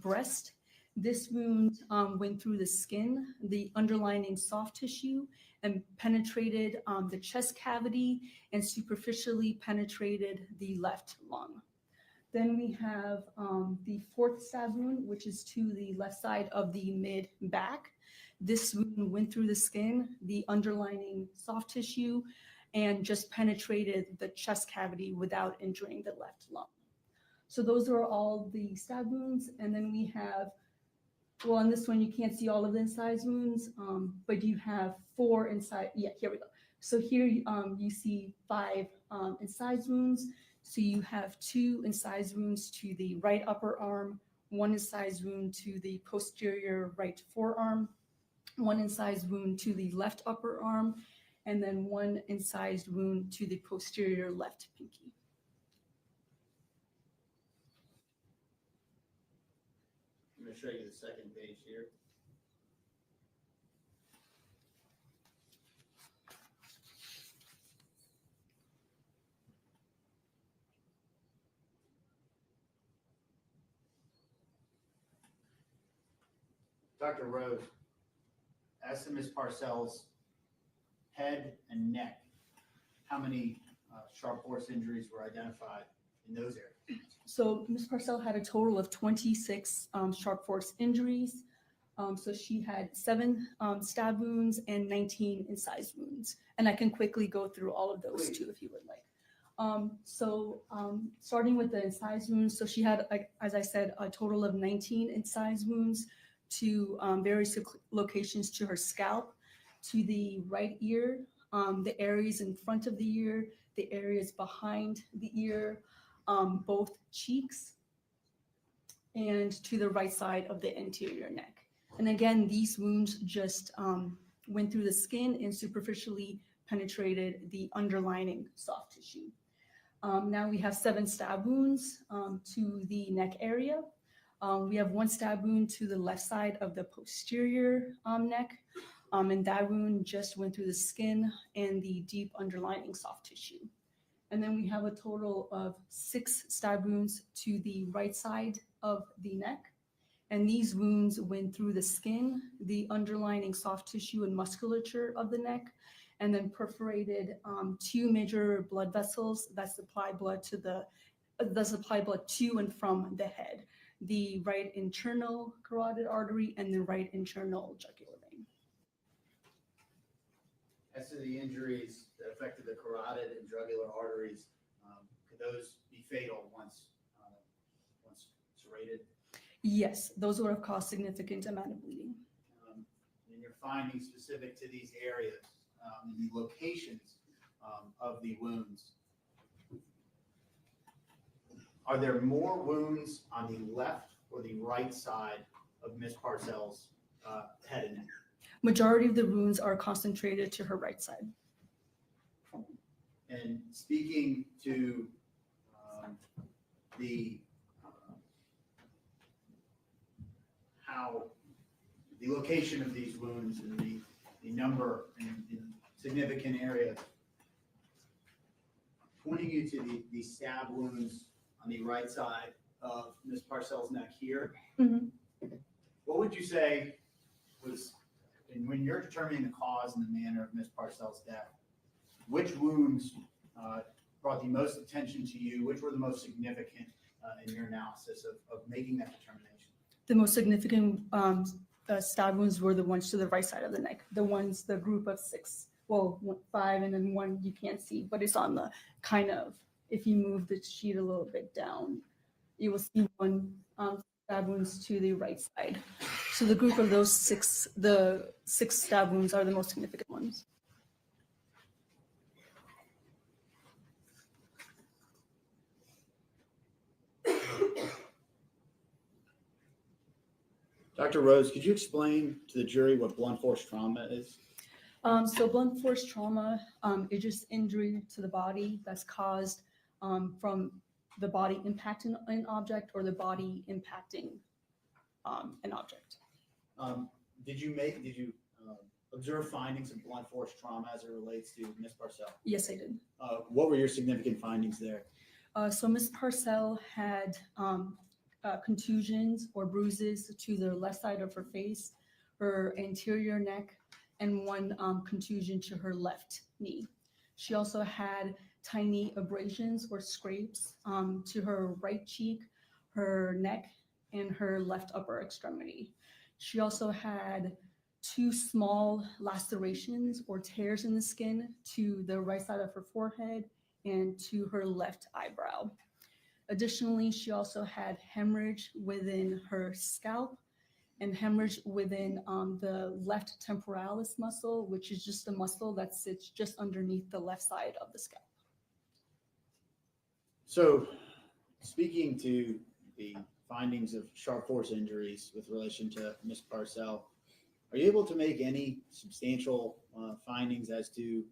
breast. This wound went through the skin, the underlining soft tissue, and penetrated the chest cavity and superficially penetrated the left lung. Then we have the 4th stab wound, which is to the left side of the mid-back. This wound went through the skin, the underlining soft tissue, and just penetrated the chest cavity without injuring the left lung. So those are all the stab wounds. And then we have, well, on this one, you can't see all of the incise wounds, but you have 4 inside. Yeah, here we go. So here you see 5 incise wounds. So you have 2 incise wounds to the right upper arm, 1 incise wound to the posterior right forearm, 1 incised wound to the left upper arm, and then 1 incised wound to the posterior left pinky. I'm going to show you the second page here. Dr. Rose, as to Ms. Parcell's head and neck, how many sharp force injuries were identified in those areas? So Ms. Parcell had a total of 26 sharp force injuries. So she had 7 stab wounds and 19 incised wounds. And I can quickly go through all of those too, if you would like. Starting with the incised wounds, so she had, as I said, a total of 19 incised wounds to various locations to her scalp, to the right ear, the areas in front of the ear, the areas behind the ear, both cheeks, and to the right side of the anterior neck. And again, these wounds just went through the skin and superficially penetrated the underlining soft tissue. Now we have 7 stab wounds to the neck area. We have 1 stab wound to the left side of the posterior neck, and that wound just went through the skin and the deep underlining soft tissue. And then we have a total of 6 stab wounds to the right side of the neck. And these wounds went through the skin, the underlining soft tissue and musculature of the neck, and then perforated 2 major blood vessels that supply blood to and from the head, the right internal carotid artery and the right internal jugular vein. As to the injuries that affected the carotid and jugular arteries, could those be fatal once serrated? Yes, those would have caused significant amount of bleeding. In your findings specific to these areas, the locations of the wounds, are there more wounds on the left or the right side of Ms. Parcell's head and neck? Majority of the wounds are concentrated to her right side. And speaking to the how the location of these wounds and the number in significant areas, pointing you to the stab wounds on the right side of Ms. Parcell's neck here, Mhm. what would you say was, and when you're determining the cause and the manner of Ms. Parcell's death, which wounds brought the most attention to you? Which were the most significant in your analysis of making that determination? The most significant stab wounds were the ones to the right side of the neck, the group of 6, well, 5 and then 1 you can't see, but it's on the kind of, if you move the sheet a little bit down, you will see 1 stab wounds to the right side. So the group of those 6, the 6 stab wounds are the most significant ones. Dr. Rose, could you explain to the jury what blunt force trauma is? So blunt force trauma is just injury to the body that's caused from the body impacting an object or the body impacting an object. Did you observe findings of blunt force trauma as it relates to Ms. Parcell? Yes, I did. What were your significant findings there? So Ms. Parcell had contusions or bruises to the left side of her face, her anterior neck, and 1 contusion to her left knee. She also had tiny abrasions or scrapes to her right cheek, her neck, and her left upper extremity. She also had 2 small lacerations or tears in the skin to the right side of her forehead and to her left eyebrow. Additionally, she also had hemorrhage within her scalp and hemorrhage within the left temporalis muscle, which is just a muscle that sits just underneath the left side of the scalp. So, speaking to the findings of sharp force injuries with relation to Ms. Parcell, are you able to make any substantial findings as to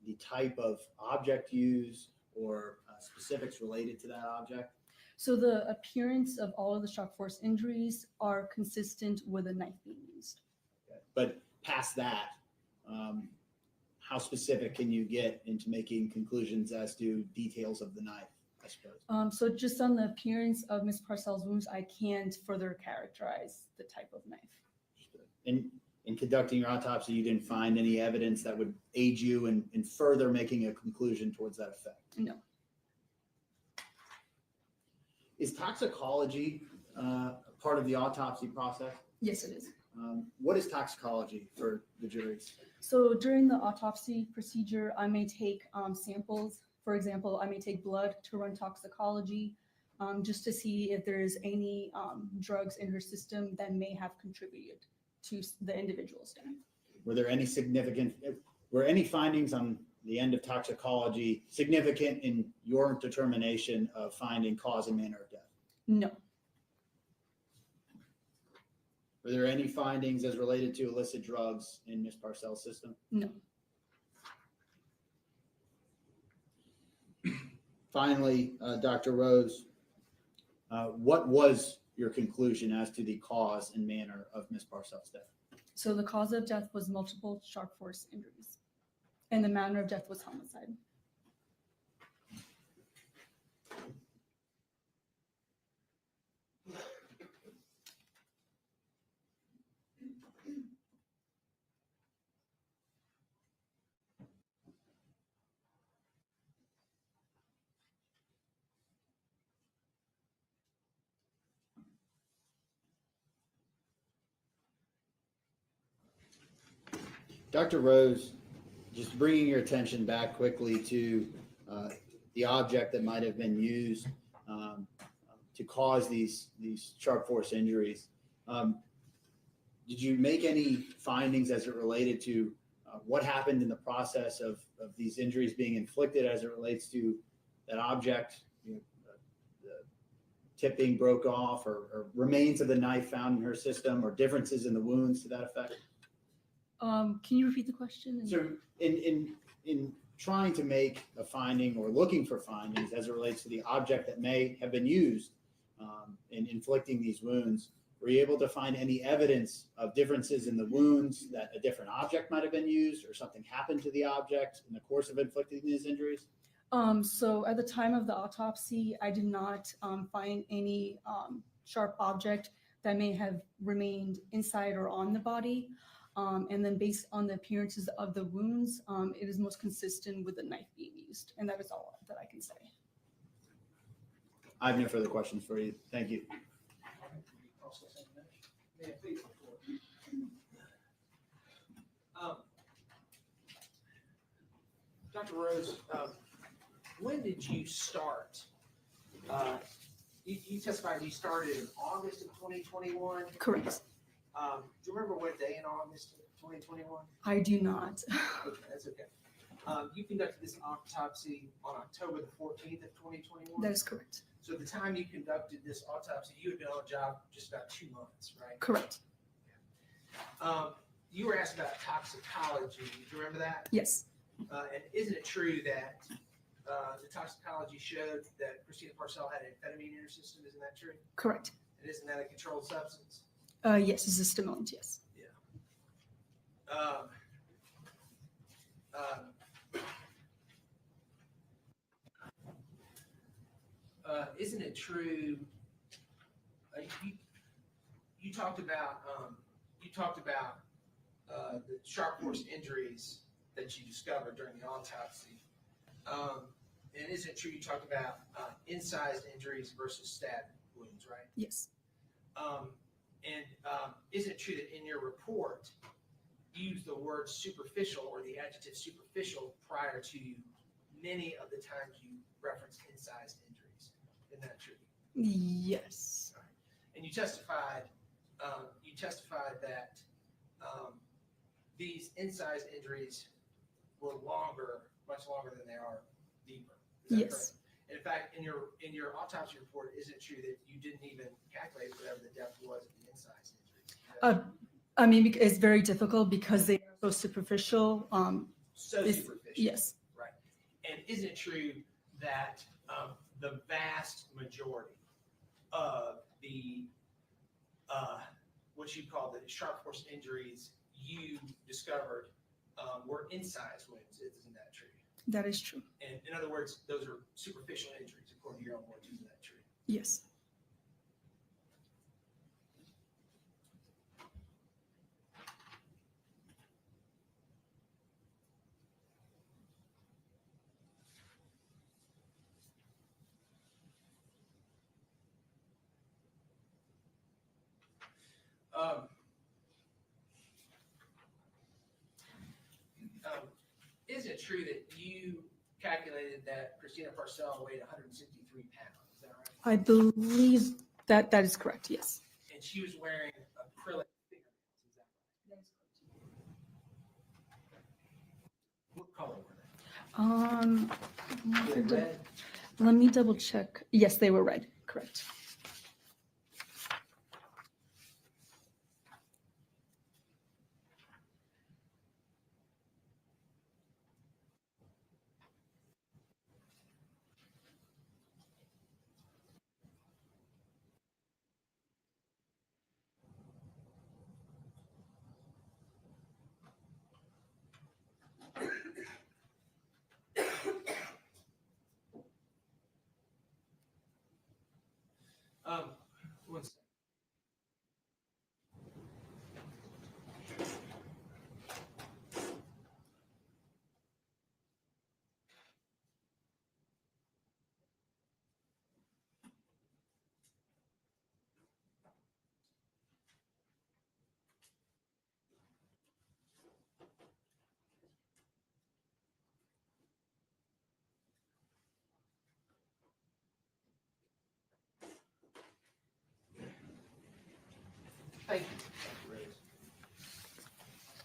the type of object used or specifics related to that object? So the appearance of all of the shock force injuries are consistent with a knife being used. Okay. But past that, how specific can you get into making conclusions as to details of the knife, I suppose? So just on the appearance of Ms. Parcell's wounds, I can't further characterize the type of knife. In conducting your autopsy, you didn't find any evidence that would aid you in further making a conclusion towards that effect? No. Is toxicology part of the autopsy process? Yes, it is. What is toxicology for the juries? So during the autopsy procedure, I may take samples. For example, I may take blood to run toxicology just to see if there's any drugs in her system that may have contributed to the individual's death. Were any findings on the end of toxicology significant in your determination of finding cause and manner of death? No. Were there any findings as related to illicit drugs in Ms. Parcell's system? No. Finally, Dr. Rose, what was your conclusion as to the cause and manner of Ms. Parcell's death? So the cause of death was multiple sharp force injuries, and the manner of death was homicide. Dr. Rose, just bringing your attention back quickly to the object that might have been used to cause these sharp force injuries. Did you make any findings as it related to what happened in the process of these injuries being inflicted as it relates to that object, the tip being broke off, or remains of the knife found in her system, or differences in the wounds to that effect? Can you repeat the question? So in trying to make a finding or looking for findings as it relates to the object that may have been used in inflicting these wounds, were you able to find any evidence of differences in the wounds, that a different object might have been used or something happened to the object in the course of inflicting these injuries? So at the time of the autopsy, I did not find any sharp object that may have remained inside or on the body. And then based on the appearances of the wounds, it is most consistent with the knife being used. And that is all that I can say. I have no further questions for you. Thank you. May I please report? Dr. Rose, when did you start? You testified you started in August of 2021. Correct. Do you remember what day in August of 2021? I do not. Okay, that's okay. You conducted this autopsy on October the 14th of 2021? That is correct. So at the time you conducted this autopsy, you had been on the job just about 2 months, right? Correct. You were asked about toxicology. Do you remember that? Yes. And isn't it true that the toxicology showed that Christina Parcell had amphetamine in her system? Isn't that true? Correct. And isn't that a controlled substance? Yes, it's a stimulant. Yes. Isn't it true? You talked about the sharp force injuries that you discovered during the autopsy. And isn't it true you talked about incised injuries versus stab wounds, right? Yes. Isn't it true that in your report you used the word superficial or the adjective superficial prior to many of the times you referenced incised injuries? Isn't that true? Yes. And you testified that these incised injuries were longer, much longer than they are deeper. Is that Yes. correct? And in fact, in your autopsy report, is it true that you didn't even calculate whatever the depth was of the incised injuries? I mean, it's very difficult because they are so superficial. So it's- superficial. Yes. Right. And isn't it true that the vast majority of the what you call the sharp force injuries you discovered were incised wounds? Isn't that true? That is true. And in other words, those are superficial injuries according to your own words. Isn't that true? Yes. Is it true that you calculated that Christina Parcell weighed 163 pounds? Is that right? I believe that is correct. Yes. And she was wearing acrylic fingernails. Is that right? What color were they? Let Red? me double check. Yes, they were red. Correct.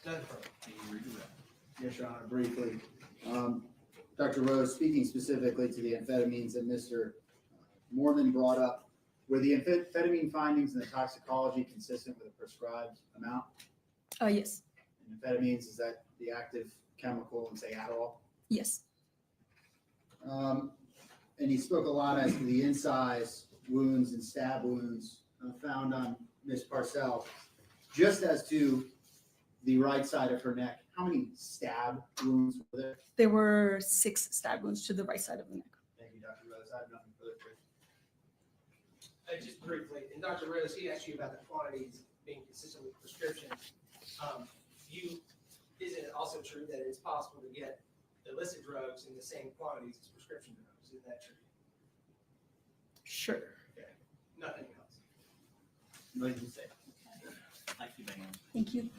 Nothing further. Can you redirect? Yes, Your Honor, briefly. Dr. Rose, speaking specifically to the amphetamines that Mr. Mormon brought up, were the amphetamine findings in the toxicology consistent with the prescribed amount? Yes, And amphetamines, is that the active chemical in, say, Adderall? yes, And he spoke a lot as to the incise wounds and stab wounds found on Ms. Parcell. Just as to the right side of her neck, how many stab wounds were there? there were 6 stab wounds to the right side of the neck. Thank you, Dr. Rose. I have nothing further for you. Just briefly, and Dr. Rose, he asked you about the quantities being consistent with prescription. Isn't it also true that it's possible to get illicit drugs in the same quantities as prescription drugs? Isn't that true? Sure. Nothing else. Ready to say? Thank you, ma'am. Thank you.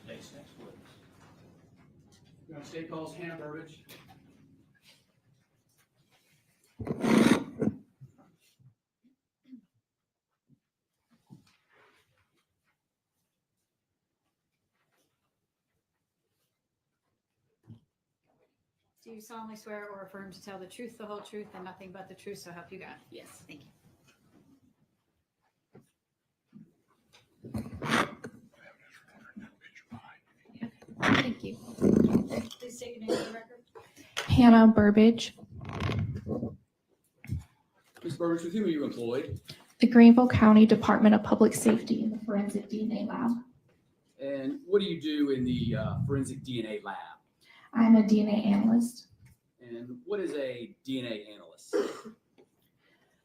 State's next witness. United States calls Hannah Burbidge. Do you solemnly swear or affirm to tell the truth, the whole truth, and nothing but the truth, so help you God? Yes. Thank you. Thank you. Please state your name for the record. Hannah Burbidge, Ms. Burbidge, with whom are you employed? the Greenville County Department of Public Safety in the Forensic DNA Lab. And what do you do in the forensic DNA lab? I'm a DNA analyst. And what is a DNA analyst?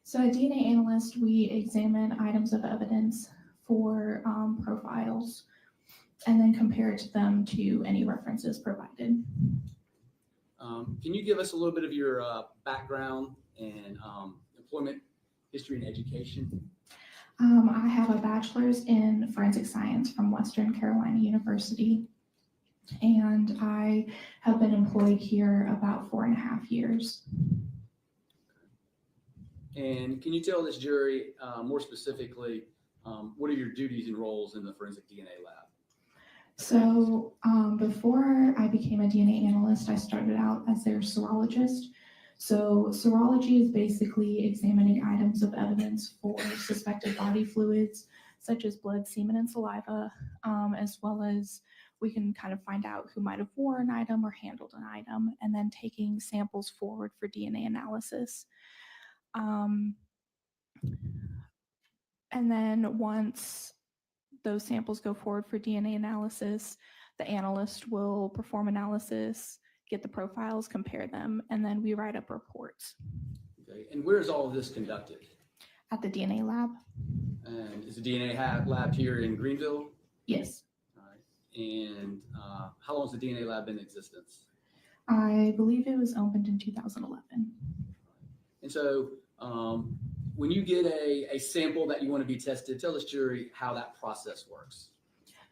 So a DNA analyst, we examine items of evidence for profiles and then compare them to any references provided. Can you give us a little bit of your background and employment history and education? I have a bachelor's in forensic science from Western Carolina University, and I have been employed here about 4.5 years. And can you tell this jury more specifically, what are your duties and roles in the forensic DNA lab? So before I became a DNA analyst, I started out as their serologist. So serology is basically examining items of evidence for suspected body fluids, such as blood, semen, and saliva, as well as we can kind of find out who might have worn an item or handled an item, and then taking samples forward for DNA analysis. And then once those samples go forward for DNA analysis, the analyst will perform analysis, get the profiles, compare them, and then we write up reports Okay, and where is all of this conducted? at the DNA lab. And is the DNA lab here in Greenville? Yes, All right. And how long has the DNA lab been in existence? I believe it was opened in 2011. And so when you get a sample that you want to be tested, tell this jury how that process works.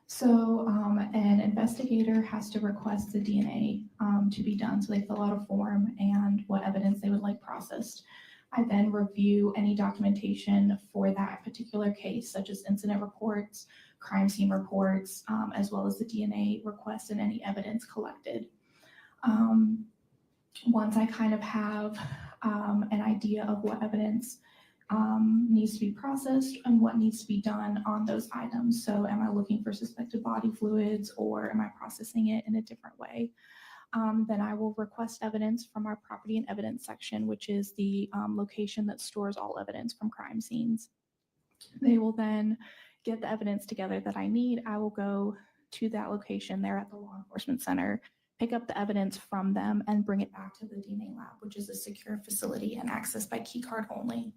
So an investigator has to request the DNA to be done. So they fill out a form and what evidence they would like processed. I then review any documentation for that particular case, such as incident reports, crime scene reports, as well as the DNA request and any evidence collected. Once I kind of have an idea of what evidence needs to be processed and what needs to be done on those items. So am I looking for suspected body fluids, or am I processing it in a different way? Then I will request evidence from our property and evidence section, which is the location that stores all evidence from crime scenes. They will then get the evidence together that I need. I will go to that location there at the law enforcement center, pick up the evidence from them, and bring it back to the DNA lab, which is a secure facility and accessed by key card only.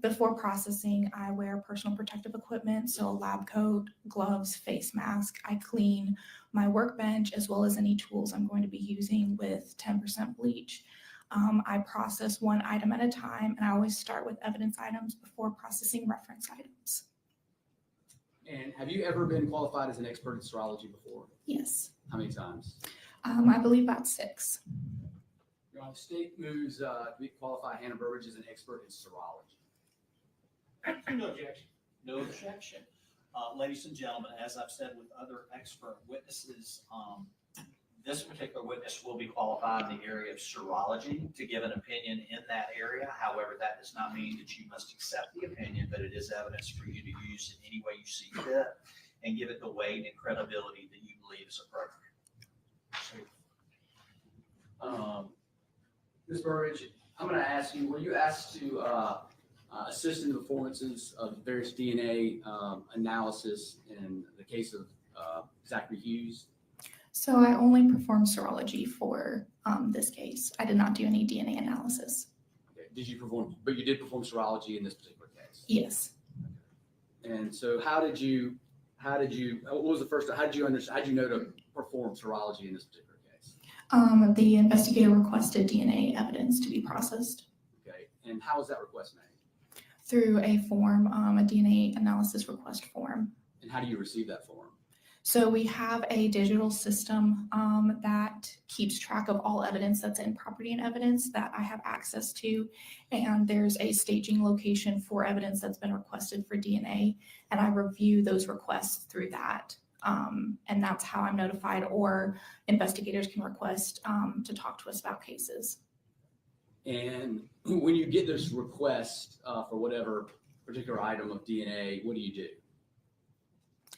Before processing, I wear personal protective equipment, so a lab coat, gloves, face mask. I clean my workbench as well as any tools I'm going to be using with 10% bleach. I process one item at a time, and I always start with evidence items before processing reference items. And have you ever been qualified as an expert in serology before? Yes, How many times? I believe about 6. Your Honor, the state moves to qualify Hannah Burbridge as an expert in serology. No objection. No objection. Ladies and gentlemen, as I've said with other expert witnesses, this particular witness will be qualified in the area of serology to give an opinion in that area. However, that does not mean that you must accept the opinion, but it is evidence for you to use in any way you see fit and give it the weight and credibility that you believe is appropriate. Ms. Burbridge, I'm going to ask you, were you asked to assist in the performances of various DNA analysis in the case of Zachary Hughes? So I only performed serology for this case. I did not do any DNA analysis. Okay. Did you perform, but you did perform serology in this particular case? Yes. And so how did you, what was the first, how did you know to perform serology in this particular case? The investigator requested DNA evidence to be processed Okay. And how was that request made? through a form, a DNA analysis request form. And how do you receive that form? So we have a digital system that keeps track of all evidence that's in property and evidence that I have access to. And there's a staging location for evidence that's been requested for DNA. And I review those requests through that. And that's how I'm notified, or investigators can request to talk to us about cases. And when you get this request for whatever particular item of DNA, what do you do?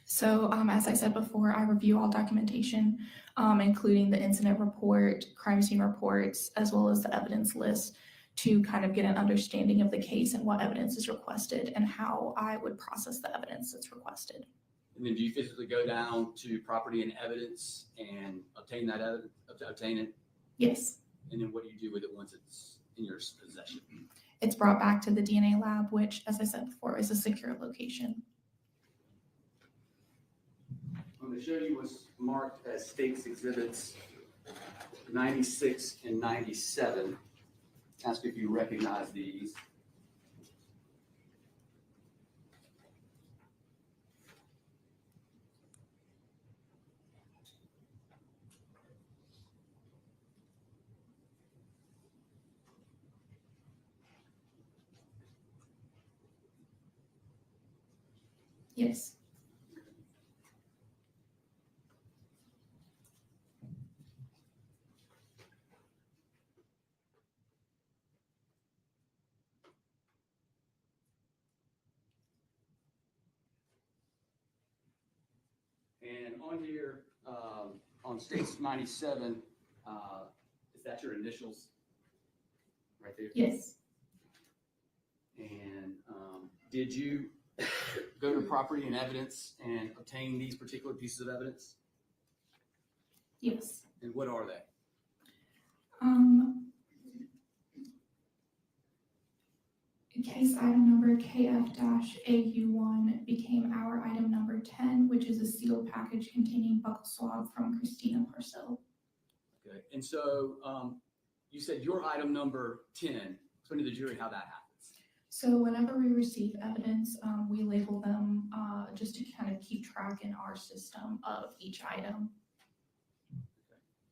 So as I said before, I review all documentation, including the incident report, crime scene reports, as well as the evidence list, to kind of get an understanding of the case and what evidence is requested and how I would process the evidence that's requested. And then do you physically go down to property and evidence and obtain that evidence, obtain it? Yes, And then what do you do with it once it's in your possession? it's brought back to the DNA lab, which, as I said before, is a secure location. I'm going to show you what's marked as state's exhibits 96 and 97. Ask if you recognize these. Yes. And on here, on States 97, is that your initials? Right there? Yes. And did you go to property and evidence and obtain these particular pieces of evidence? Yes. And what are they? Case item number KF-AU1 became our item number 10, which is a sealed package containing buccal swab from Christina Parcell. Okay. And so you said your item number 10. Explain to the jury how that happens. So whenever we receive evidence, we label them just to kind of keep track in our system of each item.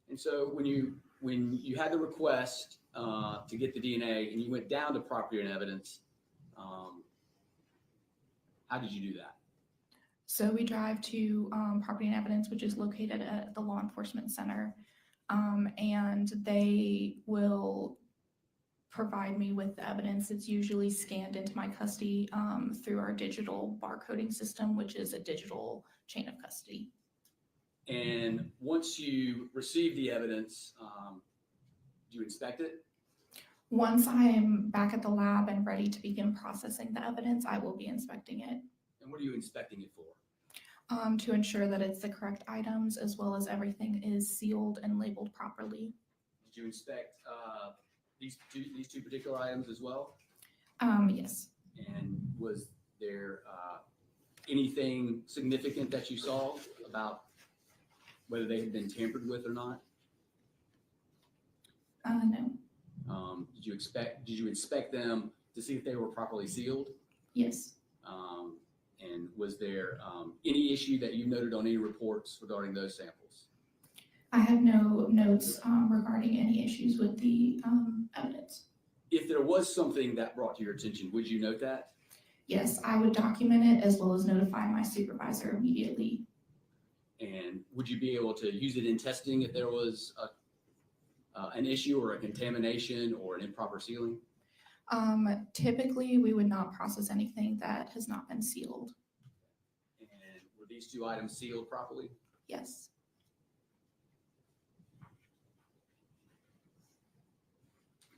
And so when you had the request to get the DNA and you went down to property and evidence, how did you do that? So we drive to Property and Evidence, which is located at the Law Enforcement Center, and they will provide me with the evidence. It's usually scanned into my custody through our digital barcoding system, which is a digital chain of custody. And once you receive the evidence, do you inspect it? Once I am back at the lab and ready to begin processing the evidence, I will be inspecting it. And what are you inspecting it for? To ensure that it's the correct items as well as everything is sealed and labeled properly. Did you inspect these two particular items as well? Yes. And was there anything significant that you saw about whether they had been tampered with or not? No. Did you inspect them to see if they were properly sealed? Yes. And was there any issue that you noted on any reports regarding those samples? I have no notes regarding any issues with the evidence. If there was something that brought to your attention, would you note that? Yes, I would document it as well as notify my supervisor immediately. And would you be able to use it in testing if there was an issue or a contamination or an improper sealing? Typically, we would not process anything that has not been sealed. And were these two items sealed properly? Yes.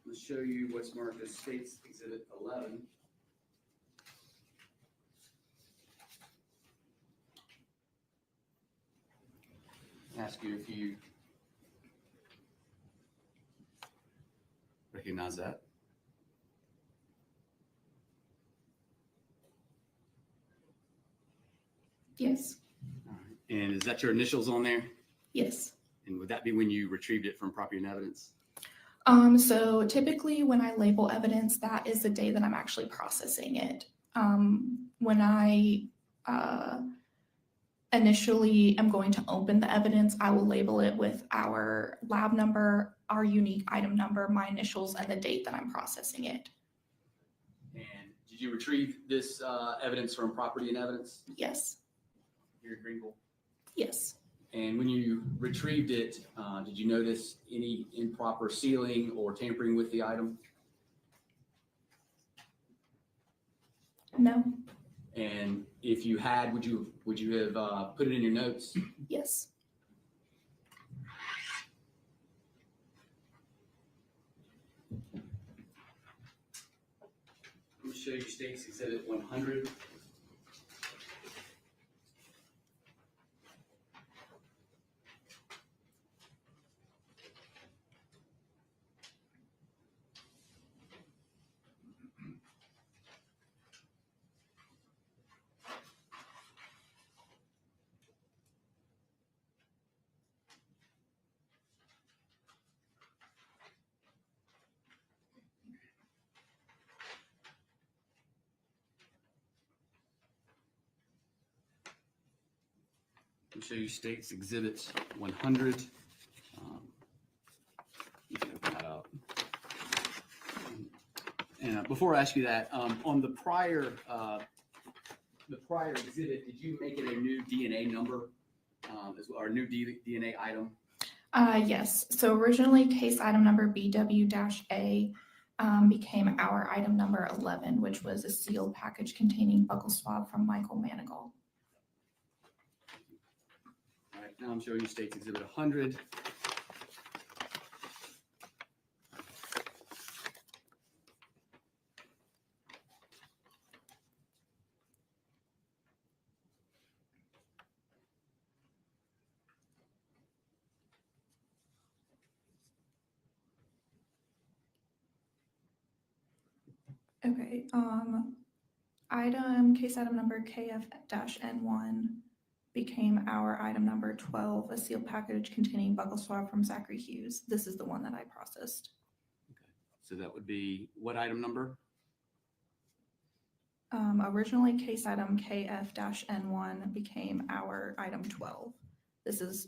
Let's show you what's marked as States Exhibit 11. Ask you if you recognize that. Yes. All right. And is that your initials on there? Yes. And would that be when you retrieved it from Property and Evidence? So typically when I label evidence, that is the day that I'm actually processing it. When I initially am going to open the evidence, I will label it with our lab number, our unique item number, my initials, and the date that I'm processing it. And did you retrieve this evidence from Property and Evidence Yes. here at Greenville? Yes. And when you retrieved it, did you notice any improper sealing or tampering with the item? No. And if you had, would you have put it in your notes? Yes. Let me show you States Exhibit 100. Let me show you States Exhibit 100. You can open that up. And before I ask you that, on the prior exhibit, did you make it a new DNA number or a new DNA item? Yes. So originally case item number BW-A became our item number 11, which was a sealed package containing buccal swab from Michael Manigal. Now I'm showing you State's Exhibit 100. Okay, case item number KF-N1 became our item number 12, a sealed package containing buccal swab from Zachary Hughes. This is the one that I processed. So that would be what item number? Originally, case item KF-N1 became our item 12. This is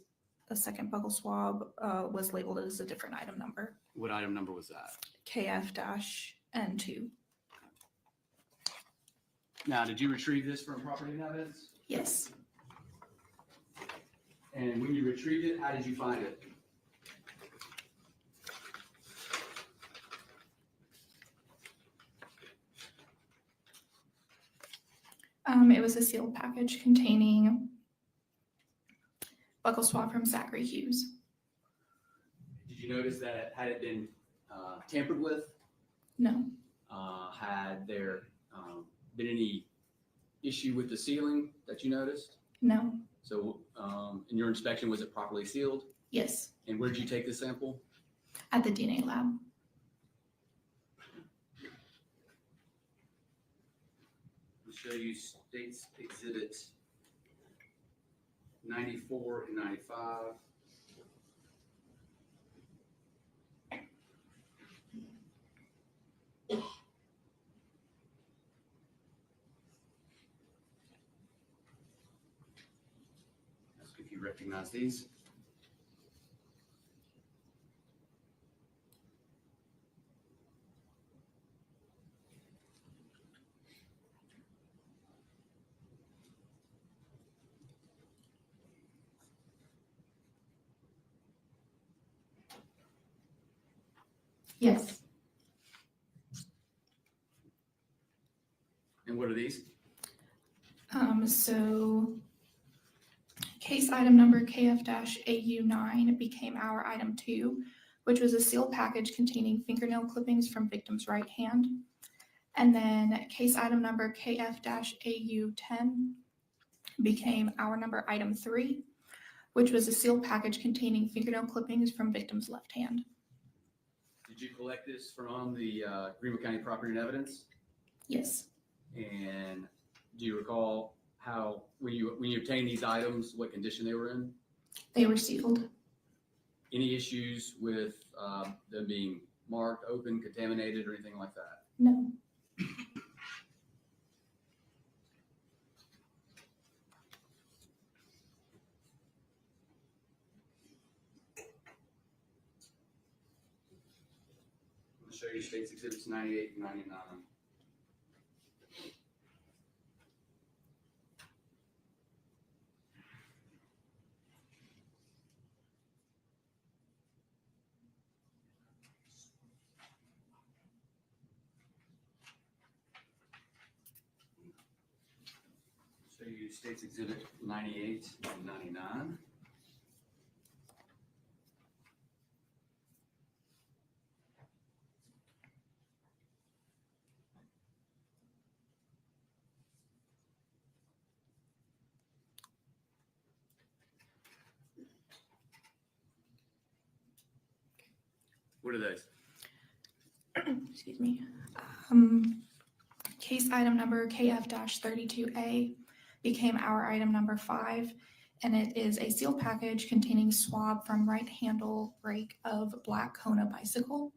a second buccal swab, was labeled as a different item number, What item number was that? KF-N2. Now, did you retrieve this from property and evidence? Yes. And when you retrieved it, how did you find it? It was a sealed package containing buccal swab from Zachary Hughes. Did you notice that had it been tampered with? No, Had there been any issue with the sealing that you noticed? no, So in your inspection, was it properly sealed? yes, And where did you take the sample? at the DNA lab. I'll show you State's Exhibit 94 and 95. Ask if you recognize these. Yes. And what are these? So case item number KF-AU9 became our item 2, which was a sealed package containing fingernail clippings from victim's right hand. And then case item number KF-AU10 became our number item 3, which was a sealed package containing fingernail clippings from victim's left hand. Did you collect this from the Greenville County Property and Evidence? Yes. And do you recall how, when you obtained these items, what condition they were in? They were sealed. Any issues with them being marked, open, contaminated, or anything like that? No. I'll show you State's Exhibits 98 and 99. Show you State's Exhibit 98 and 99. What are those? Excuse me. Case item number KF-32A became our item number 5, and it is a sealed package containing swab from right handle brake of black Kona bicycle.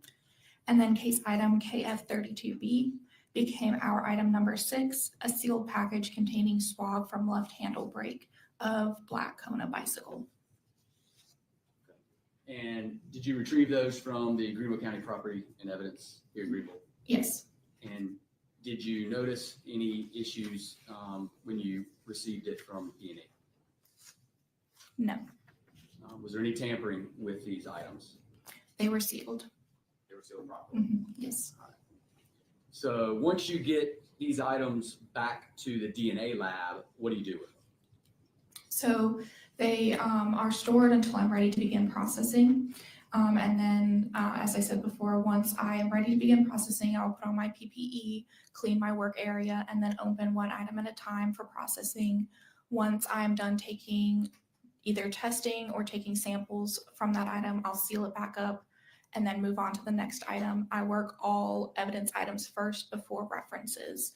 And then case item KF-32B became our item number 6, a sealed package containing swab from left handle brake of black Kona bicycle. And did you retrieve those from the Greenville County Property and Evidence here in Greenville? Yes. And did you notice any issues when you received it from E&E? No, Was there any tampering with these items? they were sealed. They were sealed properly. Yes. So once you get these items back to the DNA lab, what do you do with them? So They are stored until I'm ready to begin processing. And then, as I said before, once I am ready to begin processing, I'll put on my PPE, clean my work area, and then open one item at a time for processing. Once I'm done taking either testing or taking samples from that item, I'll seal it back up and then move on to the next item. I work all evidence items first before references.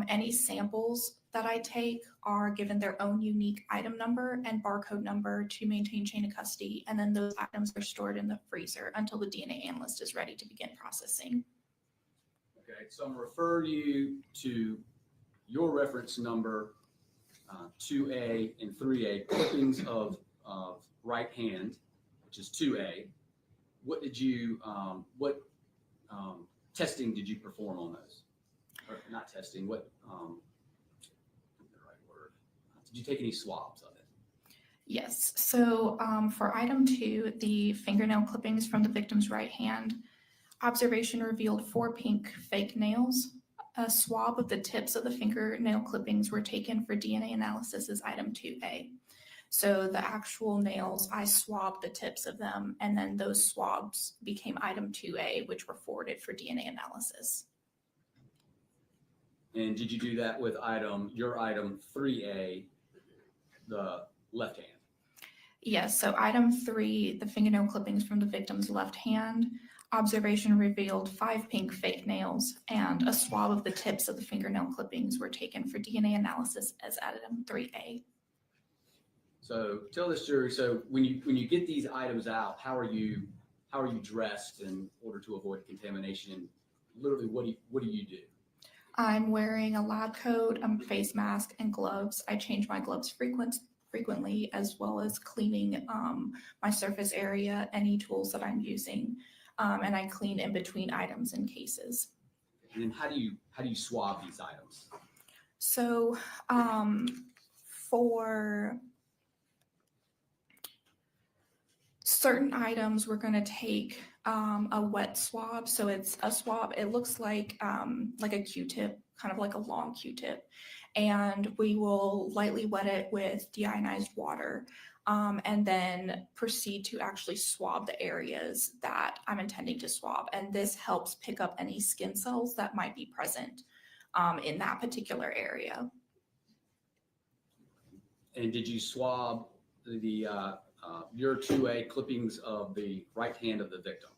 Any samples that I take are given their own unique item number and barcode number to maintain chain of custody, and then those items are stored in the freezer until the DNA analyst is ready to begin processing. Okay, so I'm gonna refer you to your reference number 2A and 3A, clippings of right hand, which is 2A. What did you, testing did you perform on those? Or not testing, what, the right word? Did you take any swabs of it? Yes, so for item 2, the fingernail clippings from the victim's right hand, observation revealed 4 pink fake nails. A swab of the tips of the fingernail clippings were taken for DNA analysis as item 2A. So the actual nails, I swabbed the tips of them, and then those swabs became item 2A, which were forwarded for DNA analysis. And did you do that with your item 3A, the left hand? Yes, so item 3, the fingernail clippings from the victim's left hand, observation revealed 5 pink fake nails, and a swab of the tips of the fingernail clippings were taken for DNA analysis as item 3A. So tell this jury, so when you get these items out, how are you dressed in order to avoid contamination? And literally, what do you do? I'm wearing a lab coat, a face mask, and gloves. I change my gloves frequently, as well as cleaning my surface area, any tools that I'm using, and I clean in between items and cases. And then how do you swab these items? So for certain items, we're going to take a wet swab. So it's a swab. It looks like a Q-tip, kind of like a long Q-tip. And we will lightly wet it with deionized water and then proceed to actually swab the areas that I'm intending to swab. And this helps pick up any skin cells that might be present in that particular area. And did you swab the your 2A clippings of the right hand of the victim?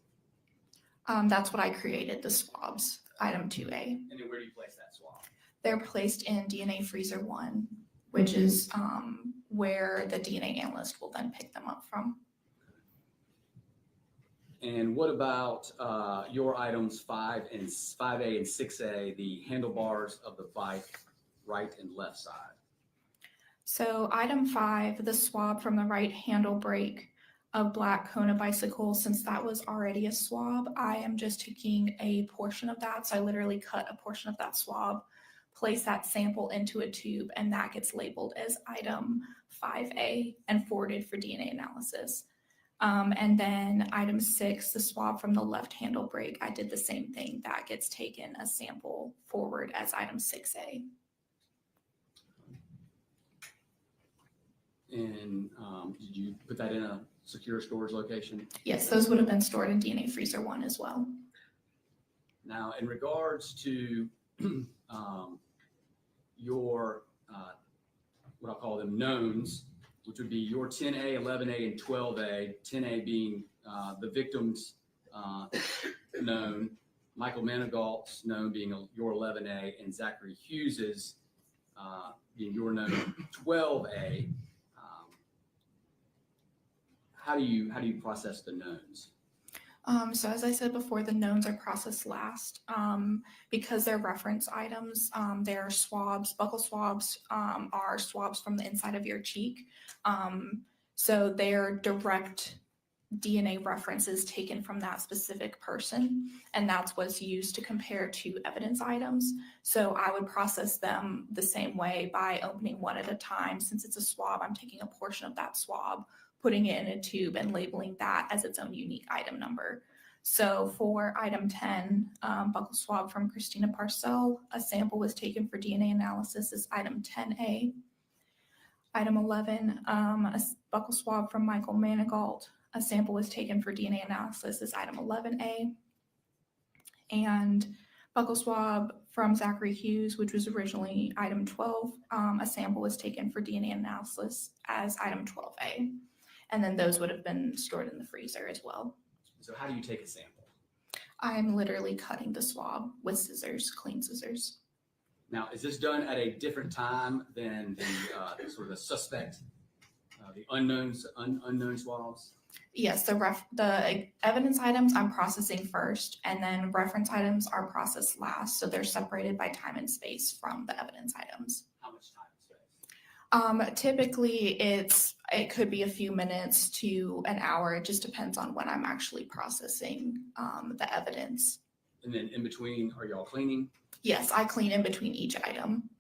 That's what I created, the swabs, item 2A. And then where do you place that swab? They're placed in DNA Freezer 1, which is where the DNA analyst will then pick them up from. And what about your items 5A and 6A, the handlebars of the bike, right and left side? So item 5, the swab from the right handle brake of black Kona bicycle, since that was already a swab, I am just taking a portion of that. So I literally cut a portion of that swab, place that sample into a tube, and that gets labeled as item 5A and forwarded for DNA analysis. And then item 6, the swab from the left handle brake, I did the same thing. That gets taken a sample forward as item 6A. And did you put that in a secure storage location? Yes, those would have been stored in DNA Freezer 1 as well. Now, in regards to your, what I'll call them knowns, which would be your 10A, 11A, and 12A, 10A being the victim's known, Michael Manigault's known being your 11A, and Zachary Hughes's being your known 12A. How do you process the knowns? So as I said before, the knowns are processed last because they're reference items. They're swabs. Buccal swabs are swabs from the inside of your cheek. So they're direct DNA references taken from that specific person, and that's what's used to compare to evidence items. So I would process them the same way by opening one at a time. Since it's a swab, I'm taking a portion of that swab, putting it in a tube and labeling that as its own unique item number. So for item 10, buccal swab from Christina Parcell, a sample was taken for DNA analysis as item 10A. Item 11, buccal swab from Michael Manigault. A sample was taken for DNA analysis is item 11A. And buccal swab from Zachary Hughes, which was originally item 12. A sample was taken for DNA analysis as item 12A. And then those would have been stored in the freezer as well. So how do you take a sample? I'm literally cutting the swab with scissors, clean scissors. Now, is this done at a different time than the sort of the suspect, the unknown swabs? Yes, the evidence items I'm processing first, and then reference items are processed last. So they're separated by time and space from the evidence items. How much time and space? Typically, it could be a few minutes to an hour. It just depends on when I'm actually processing the evidence. And then in between, are y'all cleaning? Yes, I clean in between each item.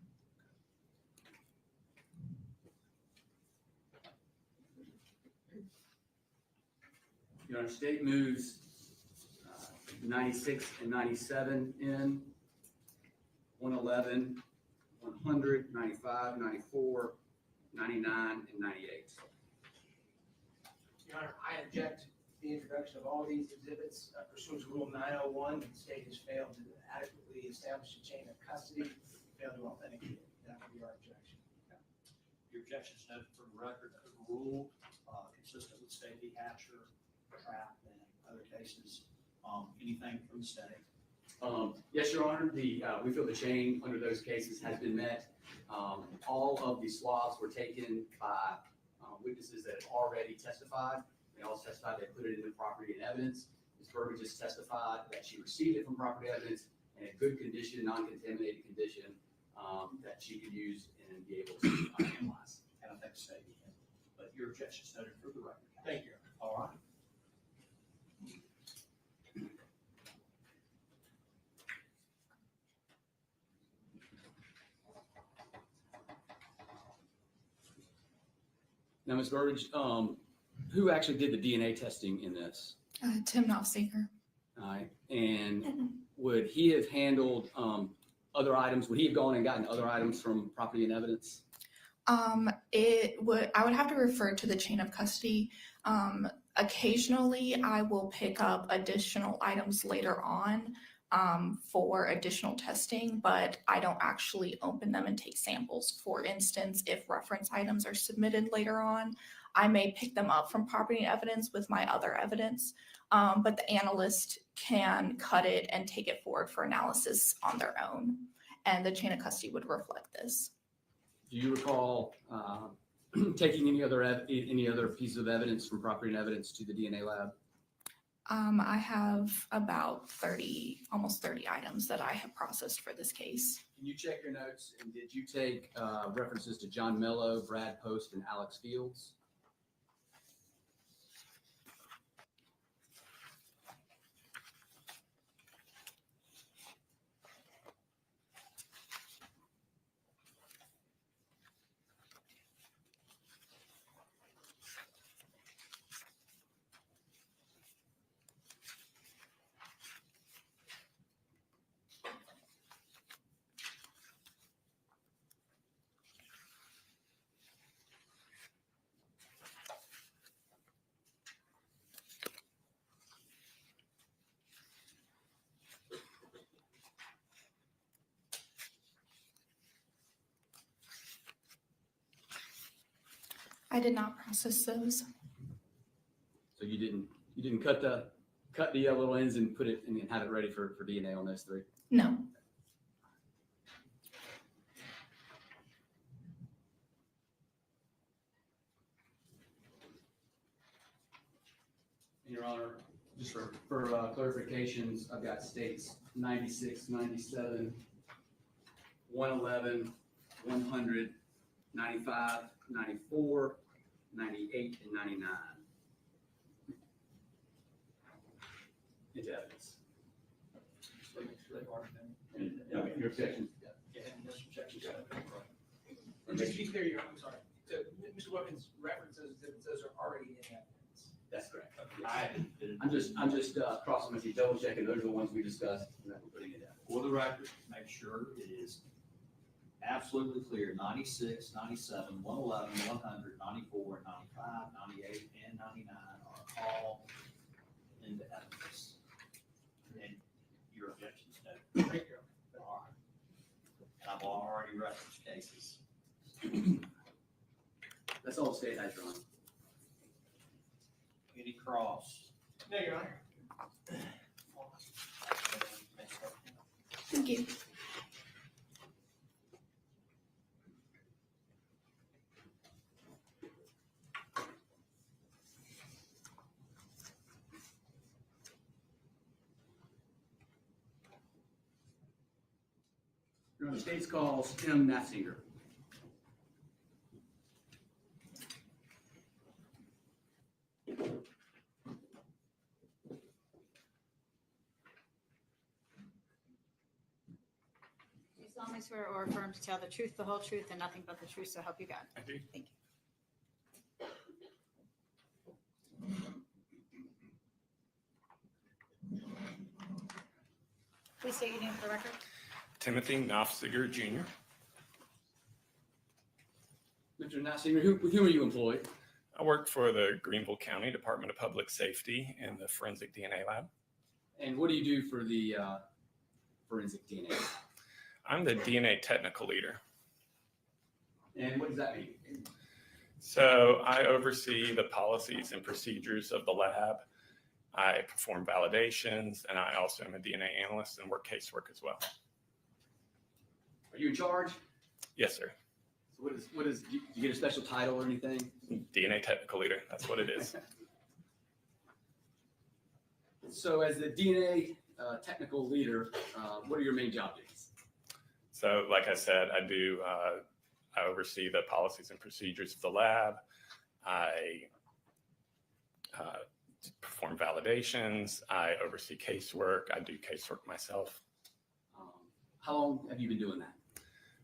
Your Honor, state moves 96 and 97 in, 111, 100, 95, 94, 99, and 98. Your Honor, I object to the introduction of all these exhibits pursuant to Rule 901. The state has failed to adequately establish a chain of custody, failed to authenticate it. That would be our objection. Your objection is noted for the record, overruled, consistent with state v. Hatcher, Trap, and other cases. Anything from the state? Yes, Your Honor, we feel the chain under those cases has been met. All of the swabs were taken by witnesses that have already testified. They all testified they put it into property and evidence. Ms. Berger just testified that she received it from property evidence in a good condition, non-contaminated condition, that she could use and be able to analyze. I don't think the state can, but your objection is noted for the record. Thank you. All right. Now, Ms. Burbidge, who actually did the DNA testing in this? Tim Knopfseeker. All right, and would he have handled other items? Would he have gone and gotten other items from property and evidence? I would have to refer to the chain of custody. Occasionally, I will pick up additional items later on for additional testing, but I don't actually open them and take samples. For instance, if reference items are submitted later on, I may pick them up from property and evidence with my other evidence, but the analyst can cut it and take it forward for analysis on their own, and the chain of custody would reflect this. Do you recall taking any other pieces of evidence from property and evidence to the DNA lab? I have about almost 30 items that I have processed for this case. Can you check your notes? And did you take references to John Mello, Brad Post, and Alex Fields? I did not process those. So you didn't cut the little ends and put it and have it ready for DNA on those three? No. Your Honor, just for clarifications, I've got states 96, 97, 111, 100, 95, 94, 98, and 99. Into evidence. Okay, your objection? Just to be clear, I'm sorry. So Mr. Wilkins referenced those are already in evidence. That's correct. I'm just crossing with you, double checking. Those are the ones we discussed and that we're putting it down. For the record, make sure it is absolutely clear, 96, 97, 111, 100, 94, 95, 98, and 99 are all in the evidence. And your objections, no. All right. And I've already referenced cases. That's all the state has, Your Honor. Any cross? No, Your Honor. Thank you. Your Honor, the state's calls Tim Nassinger. Do you solemnly swear or affirm to tell the truth, the whole truth, and nothing but the truth, so help you God? I do. Thank you. Please state your name for the record. Timothy Knopfziger Jr. Mr. Nassinger, with whom are you employed? I work for the Greenville County Department of Public Safety in the Forensic DNA Lab. And what do you do for the forensic DNA? I'm the DNA technical leader. And what does that mean? So I oversee the policies and procedures of the lab. I perform validations, and I also am a DNA analyst and work casework as well. Are you in charge? Yes, sir. So what is, do you get a special title or anything? DNA technical leader. That's what it is. So as the DNA technical leader, what are your main job duties? So like I said, I oversee the policies and procedures of the lab. I perform validations. I oversee casework. I do casework myself. How long have you been doing that?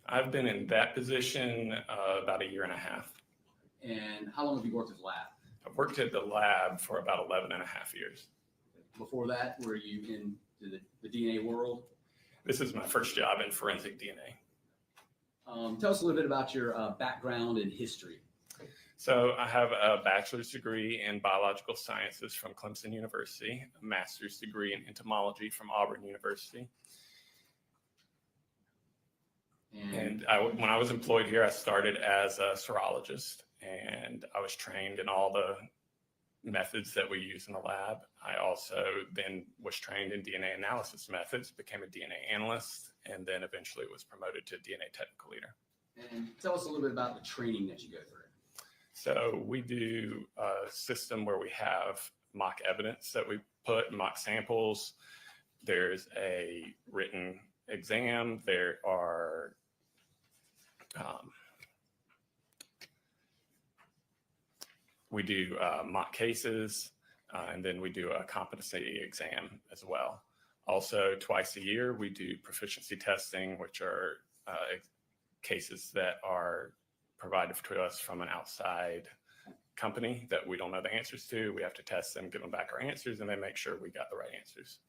I've been in that position about 1.5 years. And how long have you worked at the lab? I've worked at the lab for about 11.5 years. Before that, were you in the DNA world? This is my first job in forensic DNA. Tell us a little bit about your background and history. So I have a bachelor's degree in biological sciences from Clemson University, a master's degree in entomology from Auburn University. And when I was employed here, I started as a serologist, and I was trained in all the methods that we use in the lab. I also then was trained in DNA analysis methods, became a DNA analyst, and then eventually was promoted to DNA technical leader. And tell us a little bit about the training that you go through. So we do a system where we have mock evidence that we put, mock samples. There's a written exam. There are we do mock cases, and then we do a competency exam as well. Also, twice a year, we do proficiency testing, which are cases that are provided to us from an outside company that we don't know the answers to. We have to test them, give them back our answers, and then make sure we got the right answers.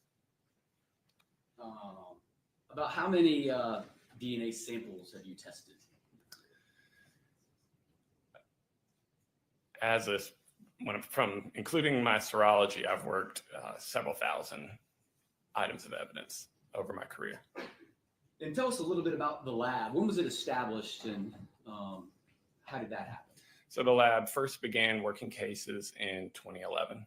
About how many DNA samples have you tested? From including my serology, I've worked several thousand items of evidence over my career. And tell us a little bit about the lab. When was it established, and how did that happen? So the lab first began working cases in 2011.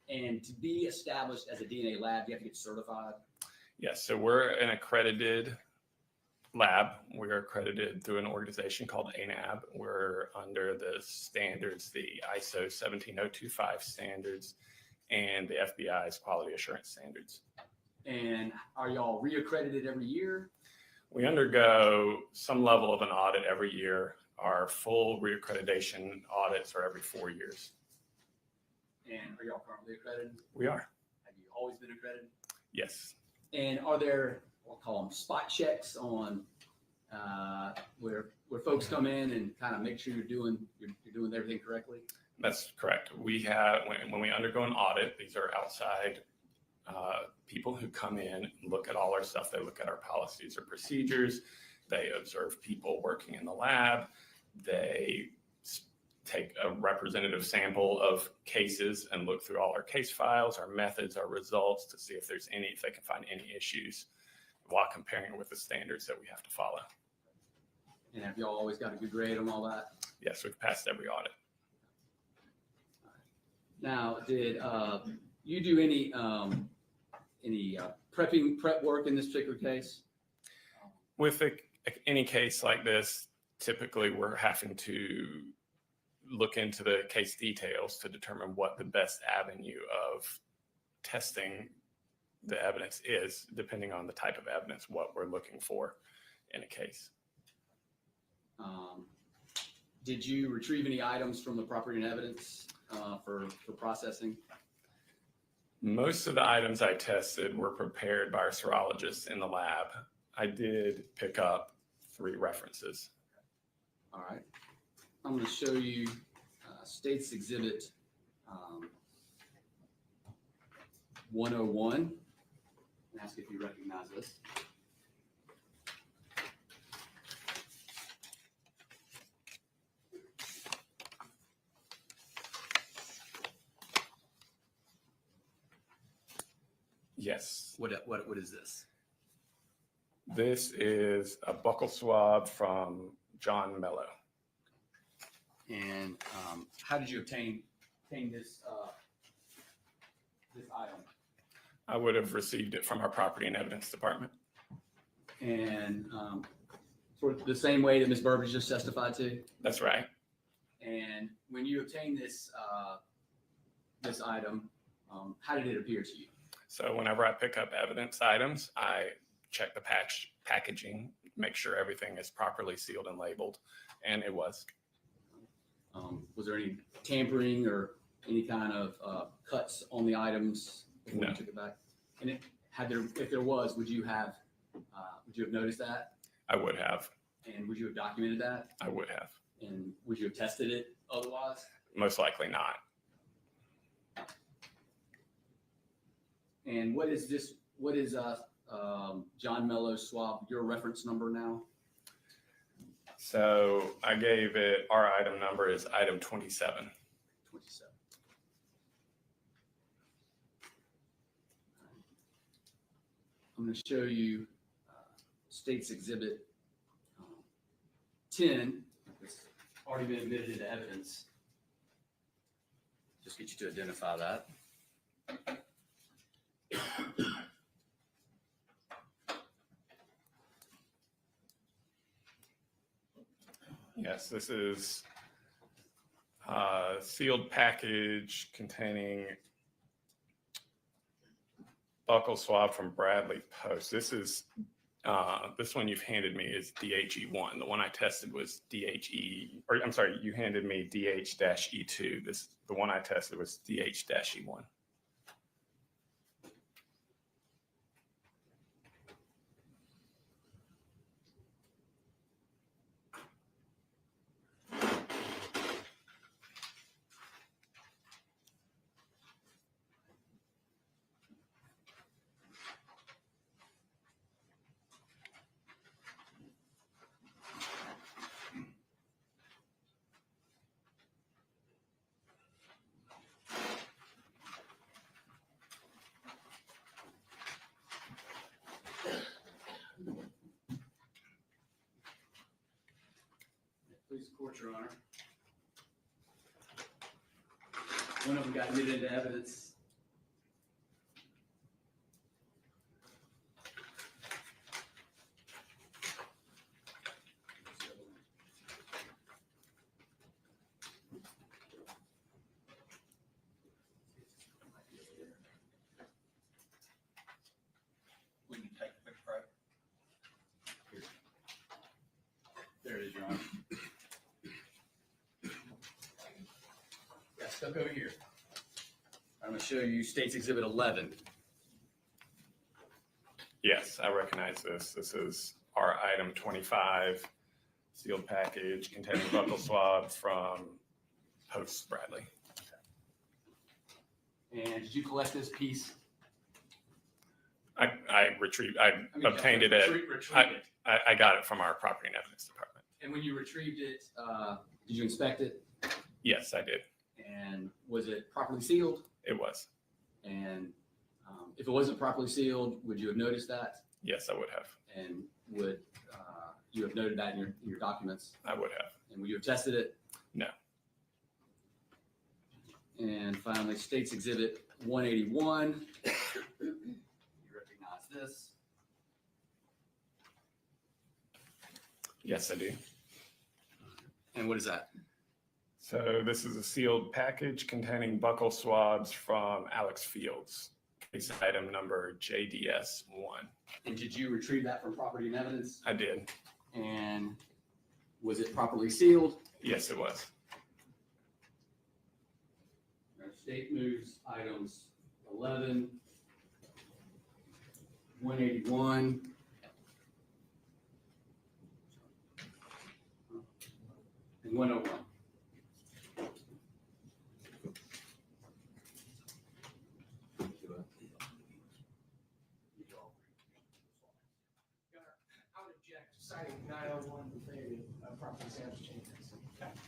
And to be established as a DNA lab, you have to get certified. Yes, so we're an accredited lab. We're accredited through an organization called ANAB. We're under the standards, the ISO 17025 standards, and the FBI's quality assurance standards. And are y'all reaccredited every year? We undergo some level of an audit every year. Our full reaccreditation audits are every 4 years. And are y'all currently accredited? We are. Have you always been accredited? Yes. And are there, we'll call them spot checks on where folks come in and kind of make sure you're doing everything correctly? That's correct. We have, when we undergo an audit, these are outside people who come in and look at all our stuff. They look at our policies or procedures. They observe people working in the lab. They take a representative sample of cases and look through all our case files, our methods, our results to see if they can find any issues while comparing it with the standards that we have to follow. And have y'all always got a good grade on all that? Yes, we've passed every audit. Now, did you do any prep work in this particular case? With any case like this, typically we're having to look into the case details to determine what the best avenue of testing the evidence is, depending on the type of evidence, what we're looking for in a case. Did you retrieve any items from the property and evidence for processing? Most of the items I tested were prepared by our serologists in the lab. I did pick up 3 references. All right. I'm going to show you State's Exhibit 101 and ask if you recognize this. Yes. What is this? This is a buccal swab from John Mello. And how did you obtain this item? I would have received it from our property and evidence department. And for the same way that Ms. Burbage just testified to? That's right. And when you obtained this item, how did it appear to you? So whenever I pick up evidence items, I check the packaging, make sure everything is properly sealed and labeled, and it was. Was there any tampering or any kind of cuts on the items before No. you took it back? And if there was, would you have noticed that? I would have. And would you have documented that? I would have. And would you have tested it otherwise? Most likely not. And what is this? What is John Mello's swab? Your reference number now? So I gave it, our item number is item 27. 27. I'm going to show you State's Exhibit 10. It's already been admitted into evidence. Just get you to identify that. Yes, this is a sealed package containing buccal swab from Bradley Post. This is this one you've handed me is DHE1. The one I tested was DHE, or I'm sorry, you handed me DH-E2. The one I tested was DH-E1. Please support, Your Honor. One of them got admitted into evidence. We can take a quick break. There it is, Your Honor. Yeah, stuck over here. I'm going to show you State's Exhibit 11. Yes, I recognize this. This is our item 25, sealed package containing buccal swab from Post Bradley. And did you collect this piece I retrieved, I obtained it Retrieve it. I got it from our property and evidence department. And when you retrieved it, did you inspect it? Yes, I did. And was it properly sealed? It was. And if it wasn't properly sealed, would you have noticed that? Yes, I would have. And would you have noted that in your documents? I would have. And would you have tested it? No. And finally, State's Exhibit 181. You recognize this? Yes, I do. And what is that? So this is a sealed package containing buccal swabs from Alex Fields. Case item number JDS1. And did you retrieve that from property and evidence? I did. And was it properly sealed? Yes, it was. Our state moves items 11, 181, and 101. I would object to citing 901 for failure of property sales changes.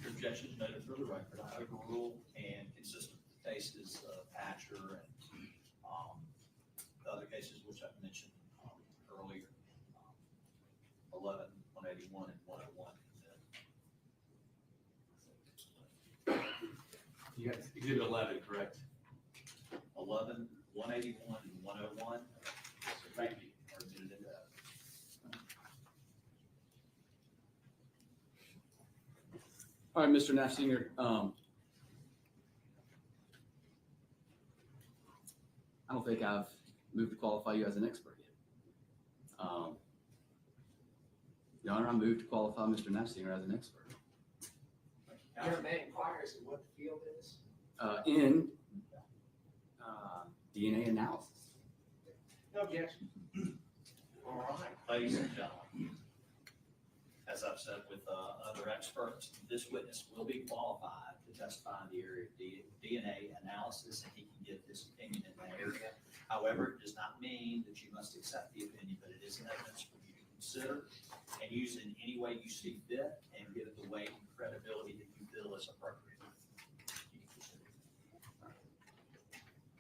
Your objection is noted for the record. I overrule and consistent with the cases of Hatcher and the other cases which I've mentioned earlier, 11, 181, and 101. You got Exhibit 11, correct? 11, 181, and 101. Thank you. Are admitted into evidence. All right, Mr. Nafsinger, I don't think I've moved to qualify you as an expert yet. Your Honor, I moved to qualify Mr. Nafsinger as an expert Your man inquires what the field is. in DNA analysis. No objection. All right, ladies and gentlemen, as I've said with other experts, this witness will be qualified to testify in the area of DNA analysis, and he can give his opinion in that area. However, it does not mean that you must accept the opinion, but it is an evidence for you to consider and use in any way you see fit, and give it the weight and credibility that you feel is appropriate.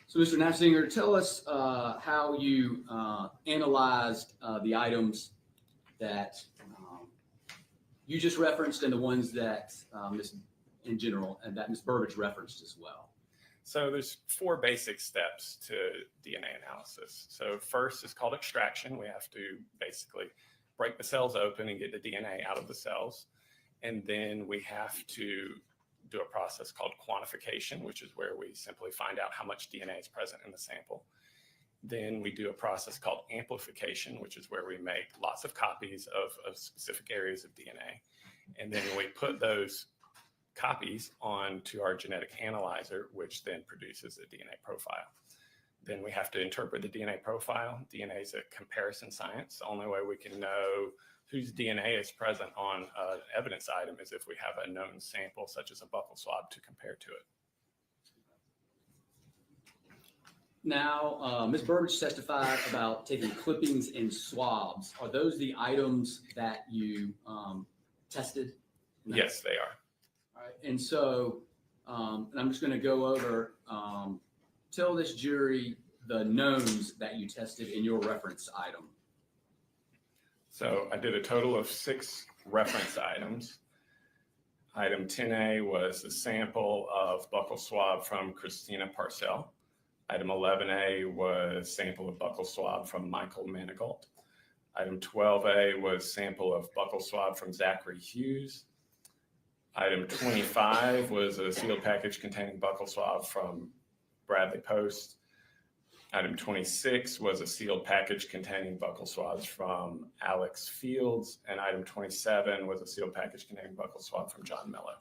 So, Mr. Nafsinger, tell us how you analyzed the items that you just referenced and the ones that in general, and that Ms. Burbidge referenced as well. So there's 4 basic steps to DNA analysis. So first is called extraction. We have to basically break the cells open and get the DNA out of the cells. And then we have to do a process called quantification, which is where we simply find out how much DNA is present in the sample. Then we do a process called amplification, which is where we make lots of copies of specific areas of DNA. And then we put those copies onto our genetic analyzer, which then produces a DNA profile. Then we have to interpret the DNA profile. DNA is a comparison science. The only way we can know whose DNA is present on an evidence item is if we have a known sample, such as a buccal swab, to compare to it. Now, Ms. Burbidge testified about taking clippings and swabs. Are those the items that you tested? No. Yes, they are. All right. And so, and I'm just going to go over, tell this jury the knowns that you tested in your reference item. So I did a total of 6 reference items. Item 10A was a sample of buccal swab from Christina Parcell. Item 11A was sample of buccal swab from Michael Manigault. Item 12A was sample of buccal swab from Zachary Hughes. Item 25 was a sealed package containing buccal swab from Bradley Post. Item 26 was a sealed package containing buccal swabs from Alex Fields. And item 27 was a sealed package containing buccal swab from John Miller.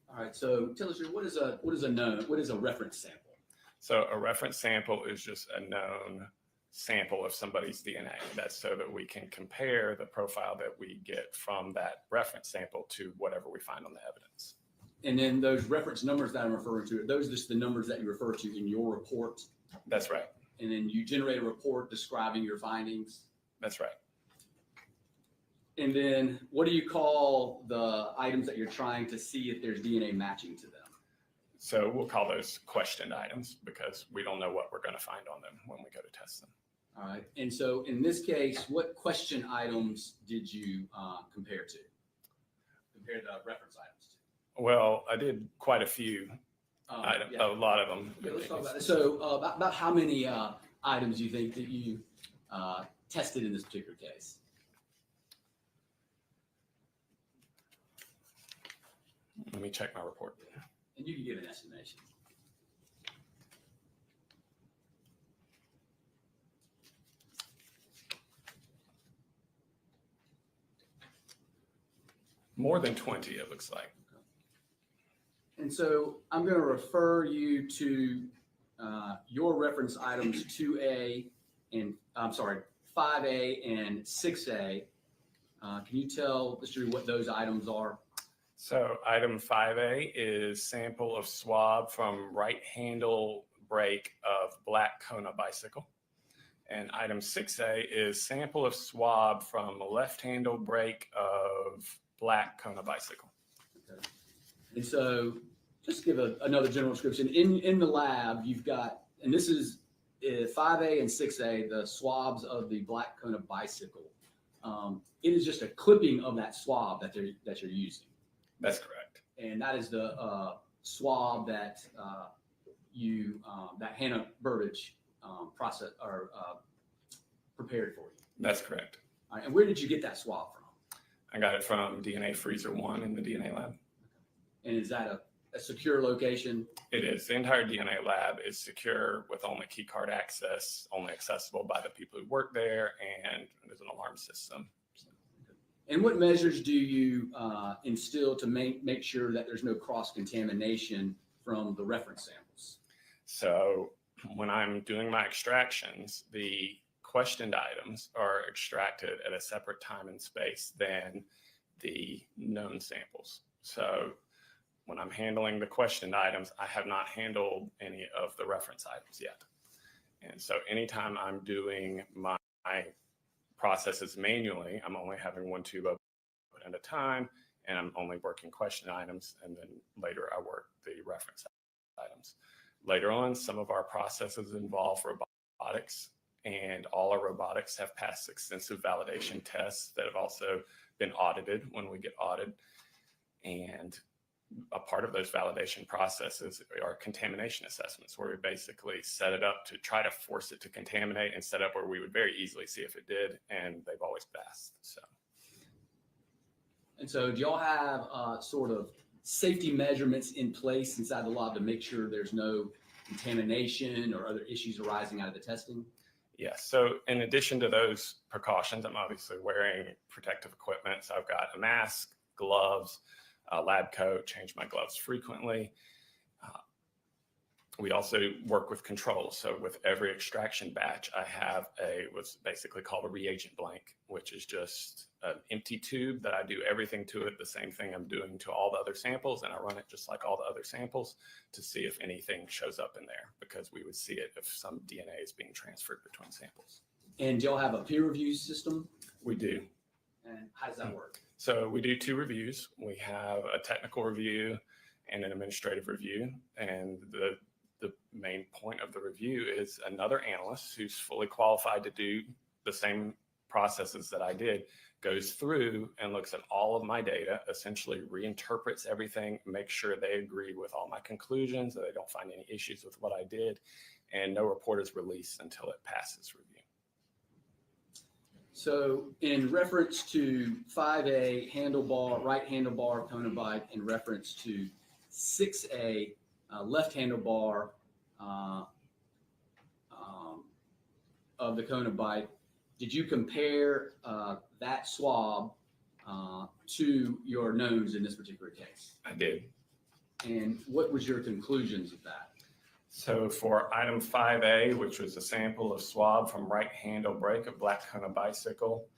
All right. So tell us, what is a known? What is a reference sample? So a reference sample is just a known sample of somebody's DNA. That's so that we can compare the profile that we get from that reference sample to whatever we find on the evidence. And then those reference numbers that I'm referring to, are those just the numbers that you refer to in your report? That's right. and then you generate a report describing your findings. That's right. And then what do you call the items that you're trying to see if there's DNA matching to them? So we'll call those questioned items because we don't know what we're going to find on them when we go to test them. All right. And so in this case, what question items did you compare to? Compare the reference items to? Well, I did quite a few items, Yeah. a lot of them. Okay, let's talk about it. So about how many items do you think that you tested in this particular case? Let me check my report. And you can give an estimation. More than 20, it looks like. And so I'm going to refer you to your reference items 2A and, I'm sorry, 5A and 6A. Can you tell the jury what those items are? So item 5A is sample of swab from right handle brake of black Kona bicycle. And item 6A is sample of swab from left handle brake of black Kona bicycle. Okay. And so just give another general description. In the lab, you've got, and this is 5A and 6A, the swabs of the black Kona bicycle. It is just a clipping of that swab that you're using. That's correct. And that is the swab that that Hannah Burbage process or prepared for you. That's correct. All right, and where did you get that swab from? I got it from DNA Freezer 1 in the DNA lab. And is that a secure location? It is. The entire DNA lab is secure with only key card access, only accessible by the people who work there, and there's an alarm system. And what measures do you instill to make sure that there's no cross-contamination from the reference samples? So when I'm doing my extractions, the questioned items are extracted at a separate time and space than the known samples. So when I'm handling the questioned items, I have not handled any of the reference items yet. And so anytime I'm doing my processes manually, I'm only having one tube open at a time, and I'm only working question items, and then later I work the reference items. Later on, some of our processes involve robotics, and all our robotics have passed extensive validation tests that have also been audited when we get audited. And a part of those validation processes are contamination assessments, where we basically set it up to try to force it to contaminate and set up where we would very easily see if it did, and they've always passed. And so do y'all have sort of safety measurements in place inside the lab to make sure there's no contamination or other issues arising out of the testing? Yes. So in addition to those precautions, I'm obviously wearing protective equipment. So I've got a mask, gloves, a lab coat, change my gloves frequently. We also work with controls. So with every extraction batch, I have what's basically called a reagent blank, which is just an empty tube that I do everything to it, the same thing I'm doing to all the other samples, and I run it just like all the other samples to see if anything shows up in there, because we would see it if some DNA is being transferred between samples. And do y'all have a peer review system? We do. And how does that work? So we do 2 reviews. We have a technical review and an administrative review. And the main point of the review is another analyst who's fully qualified to do the same processes that I did, goes through and looks at all of my data, essentially reinterprets everything, makes sure they agree with all my conclusions, that they don't find any issues with what I did, and no report is released until it passes review. So in reference to 5A handlebar, right handlebar Kona bike, in reference to 6A left handlebar of the Kona bike, did you compare that swab to your knowns in this particular case? I did. And what was your conclusions of that? So for item 5A, which was a sample of swab from right handle brake of black Kona bicycle,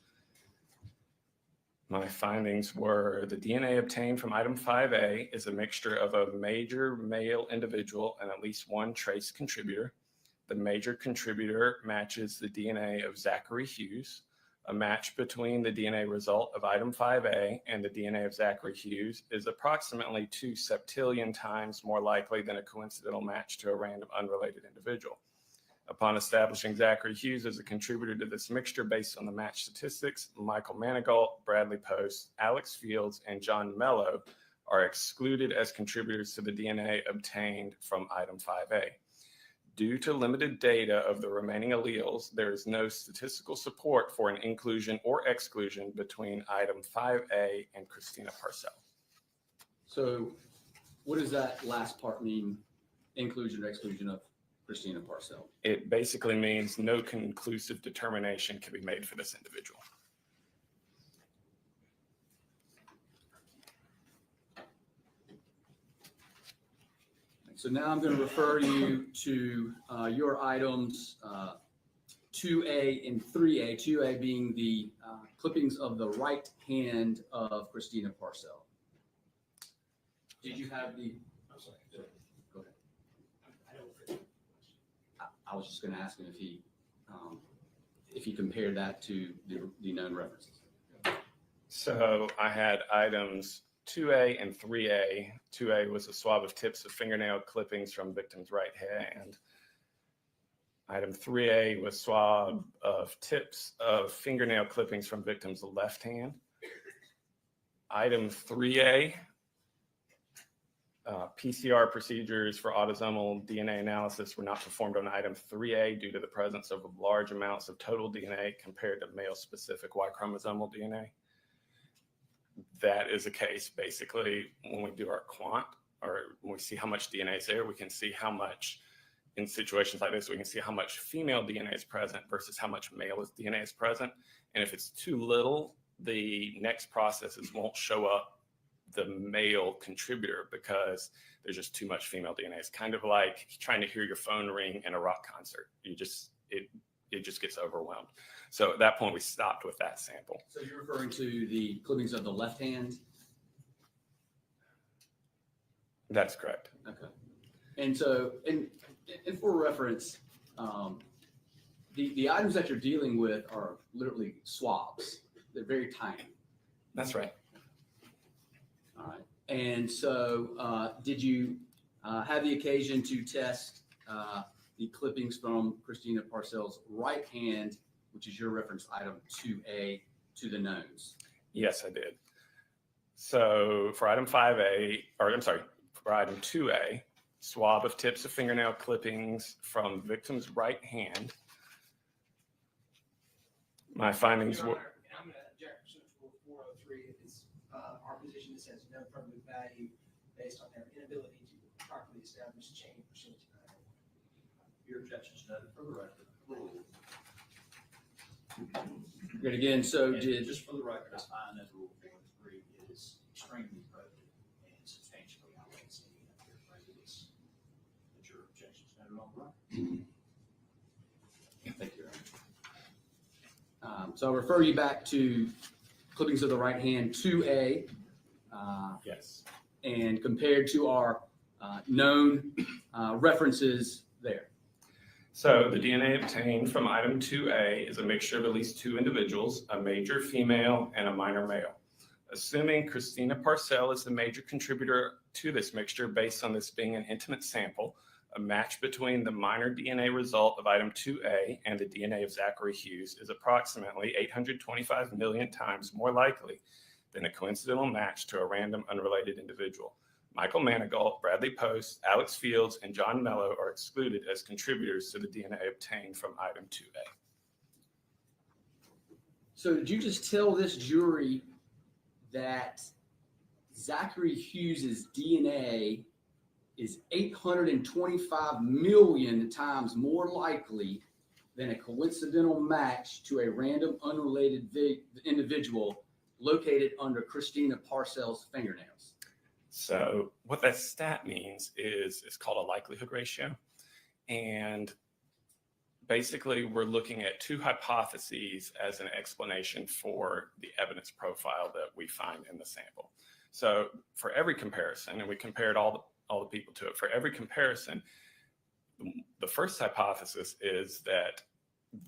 my findings were the DNA obtained from item 5A is a mixture of a major male individual and at least one trace contributor. the major contributor matches the DNA of Zachary Hughes. A match between the DNA result of item 5A and the DNA of Zachary Hughes is approximately 2 septillion times more likely than a coincidental match to a random unrelated individual. Upon establishing Zachary Hughes as a contributor to this mixture based on the match statistics, Michael Manigault, Bradley Post, Alex Fields, and John Mello are excluded as contributors to the DNA obtained from item 5A. Due to limited data of the remaining alleles, there is no statistical support for an inclusion or exclusion between item 5A and Christina Parcell. So what does that last part mean, inclusion or exclusion of Christina Parcell? It basically means no conclusive determination can be made for this individual. So now I'm going to refer you to your items 2A and 3A, 2A being the clippings of the right hand of Christina Parcell. Did you have the, I'm sorry, go ahead. I was just going to ask him if he compared that to the known references. So I had items 2A and 3A. 2A was a swab of tips of fingernail clippings from victim's right hand. Item 3A was swab of tips of fingernail clippings from victim's left hand. Item 3A, PCR procedures for autosomal DNA analysis were not performed on item 3A due to the presence of large amounts of total DNA compared to male-specific Y chromosomal DNA. That is a case, basically, when we do our quant, or when we see how much DNA is there, we can see how much, in situations like this, we can see how much female DNA is present versus how much male DNA is present. And if it's too little, the next processes won't show up the male contributor because there's just too much female DNA. It's kind of like trying to hear your phone ring in a rock concert. It just gets overwhelmed. So at that point, we stopped with that sample. So you're referring to the clippings of the left hand? That's correct. Okay. And so, and for reference, the items that you're dealing with are literally swabs. They're very tiny. That's right. All right. And so did you have the occasion to test the clippings from Christina Parcell's right hand, which is your reference item 2A, to the knowns? Yes, I did. So for item 5A, or I'm sorry, for item 2A, swab of tips of fingernail clippings from victim's right hand. My findings Your were. Honor, I'm going to object to Rule 403. It's our position that says no affirmative value based on their inability to properly establish chain pursuant to 901. Your objection is noted for the record. Rule. Good again. So And did just for the record, I find that Rule 403 is extremely probative and substantially outweighs any unfair prejudice. That your objection is noted on the record. Thank you, Your Honor. So I'll refer you back to clippings of the right hand 2A. Yes. And compared to our known references there. So the DNA obtained from item 2A is a mixture of at least 2 individuals, a major female and a minor male. Assuming Christina Parcell is the major contributor to this mixture based on this being an intimate sample, a match between the minor DNA result of item 2A and the DNA of Zachary Hughes is approximately 825 million times more likely than a coincidental match to a random unrelated individual. Michael Manigault, Bradley Post, Alex Fields, and John Mello are excluded as contributors to the DNA obtained from item 2A. So did you just tell this jury that Zachary Hughes's DNA is 825 million times more likely than a coincidental match to a random unrelated individual located under Christina Parcell's fingernails? So what that stat means is it's called a likelihood ratio. And basically we're looking at 2 hypotheses as an explanation for the evidence profile that we find in the sample. So for every comparison, and we compared all the people to it, for every comparison, The first hypothesis is that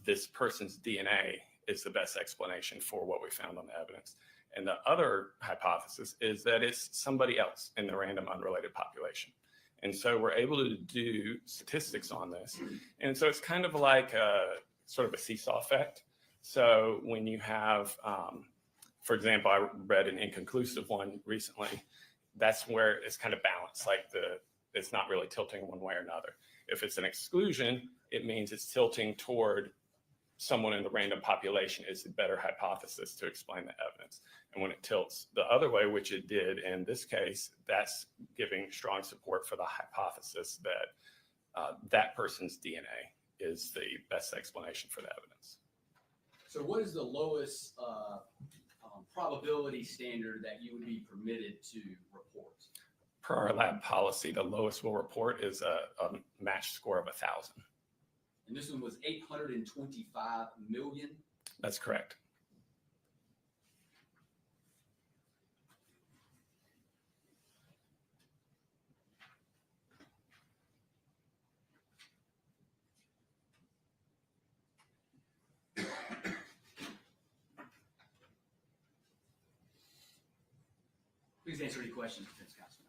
this person's DNA is the best explanation for what we found on the evidence. And the other hypothesis is that it's somebody else in the random unrelated population. And so we're able to do statistics on this. And so it's kind of like a sort of a seesaw effect. So when you have, for example, I read an inconclusive one recently, that's where it's kind of balanced, like it's not really tilting one way or another. If it's an exclusion, it means it's tilting toward someone in the random population is the better hypothesis to explain the evidence. And when it tilts the other way, which it did in this case, that's giving strong support for the hypothesis that that person's DNA is the best explanation for the evidence. So what is the lowest probability standard that you would be permitted to report? Per our lab policy, the lowest we'll report is a match score of 1,000. And this one was 825 million. That's correct. Please answer any questions, defense counsel.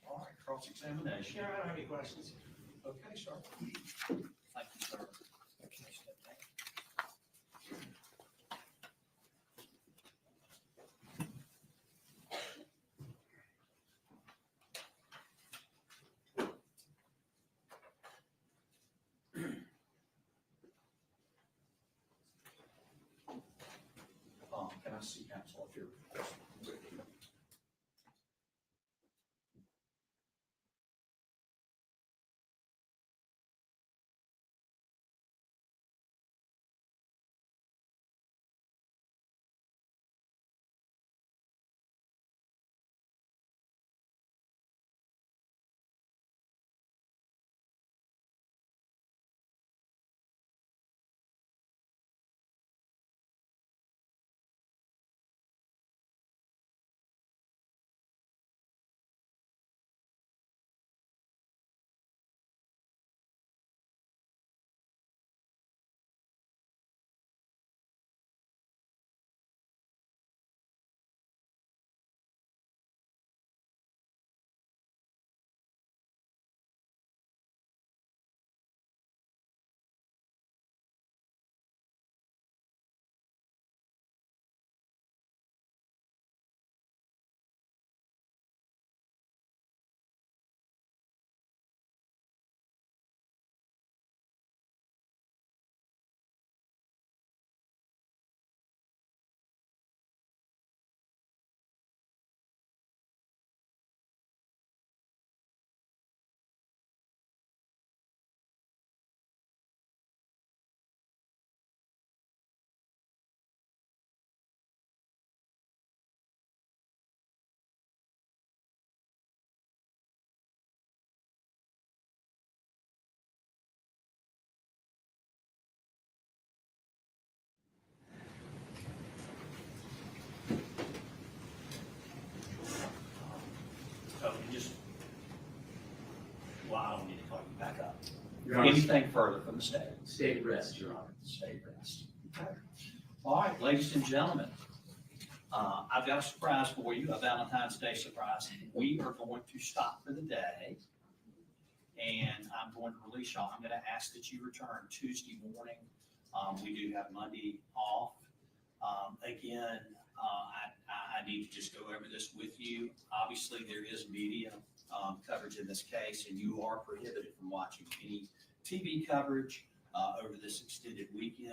All right, cross-examination. Chair, I don't have any questions. Okay, sir. Thank you, sir. Okay, step back. Can I see counsel if you're ready? Oh, you just, well, I don't need to call you back up. Your Honor, Anything further from the state? state rest, Your Honor. State rest. Okay. All right, ladies and gentlemen, I've got a surprise for you, a Valentine's Day surprise. We are going to stop for the day, and I'm going to release y'all. I'm going to ask that you return Tuesday morning. We do have Monday off. Again, I need to just go over this with you. Obviously, there is media coverage in this case, and you are prohibited from watching any TV coverage over this extended weekend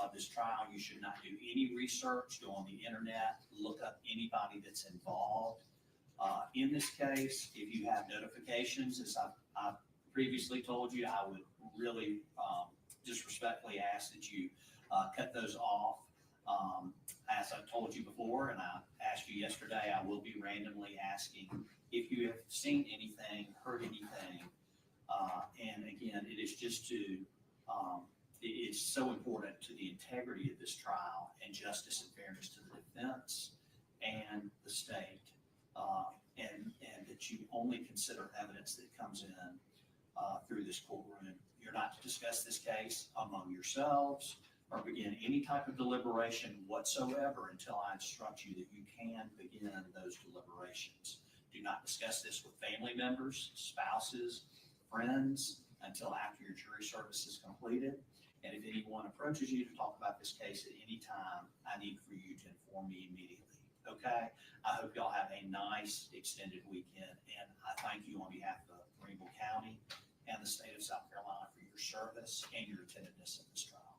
of this trial. You should not do any research, go on the internet, look up anybody that's involved in this case. If you have notifications, as I've previously told you, I would really just respectfully ask that you cut those off. As I told you before, and I asked you yesterday, I will be randomly asking if you have seen anything, heard anything. And again, it is just to, it's so important to the integrity of this trial and justice and fairness to the defense and the state. And that you only consider evidence that comes in through this courtroom. You're not to discuss this case among yourselves or begin any type of deliberation whatsoever until I instruct you that you can begin those deliberations. Do not discuss this with family members, spouses, friends, until after your jury service is completed. And if anyone approaches you to talk about this case at any time, I need for you to inform me immediately. Okay? I hope y'all have a nice extended weekend, and I thank you on behalf of Greenville County and the state of South Carolina for your service and your attentiveness in this trial.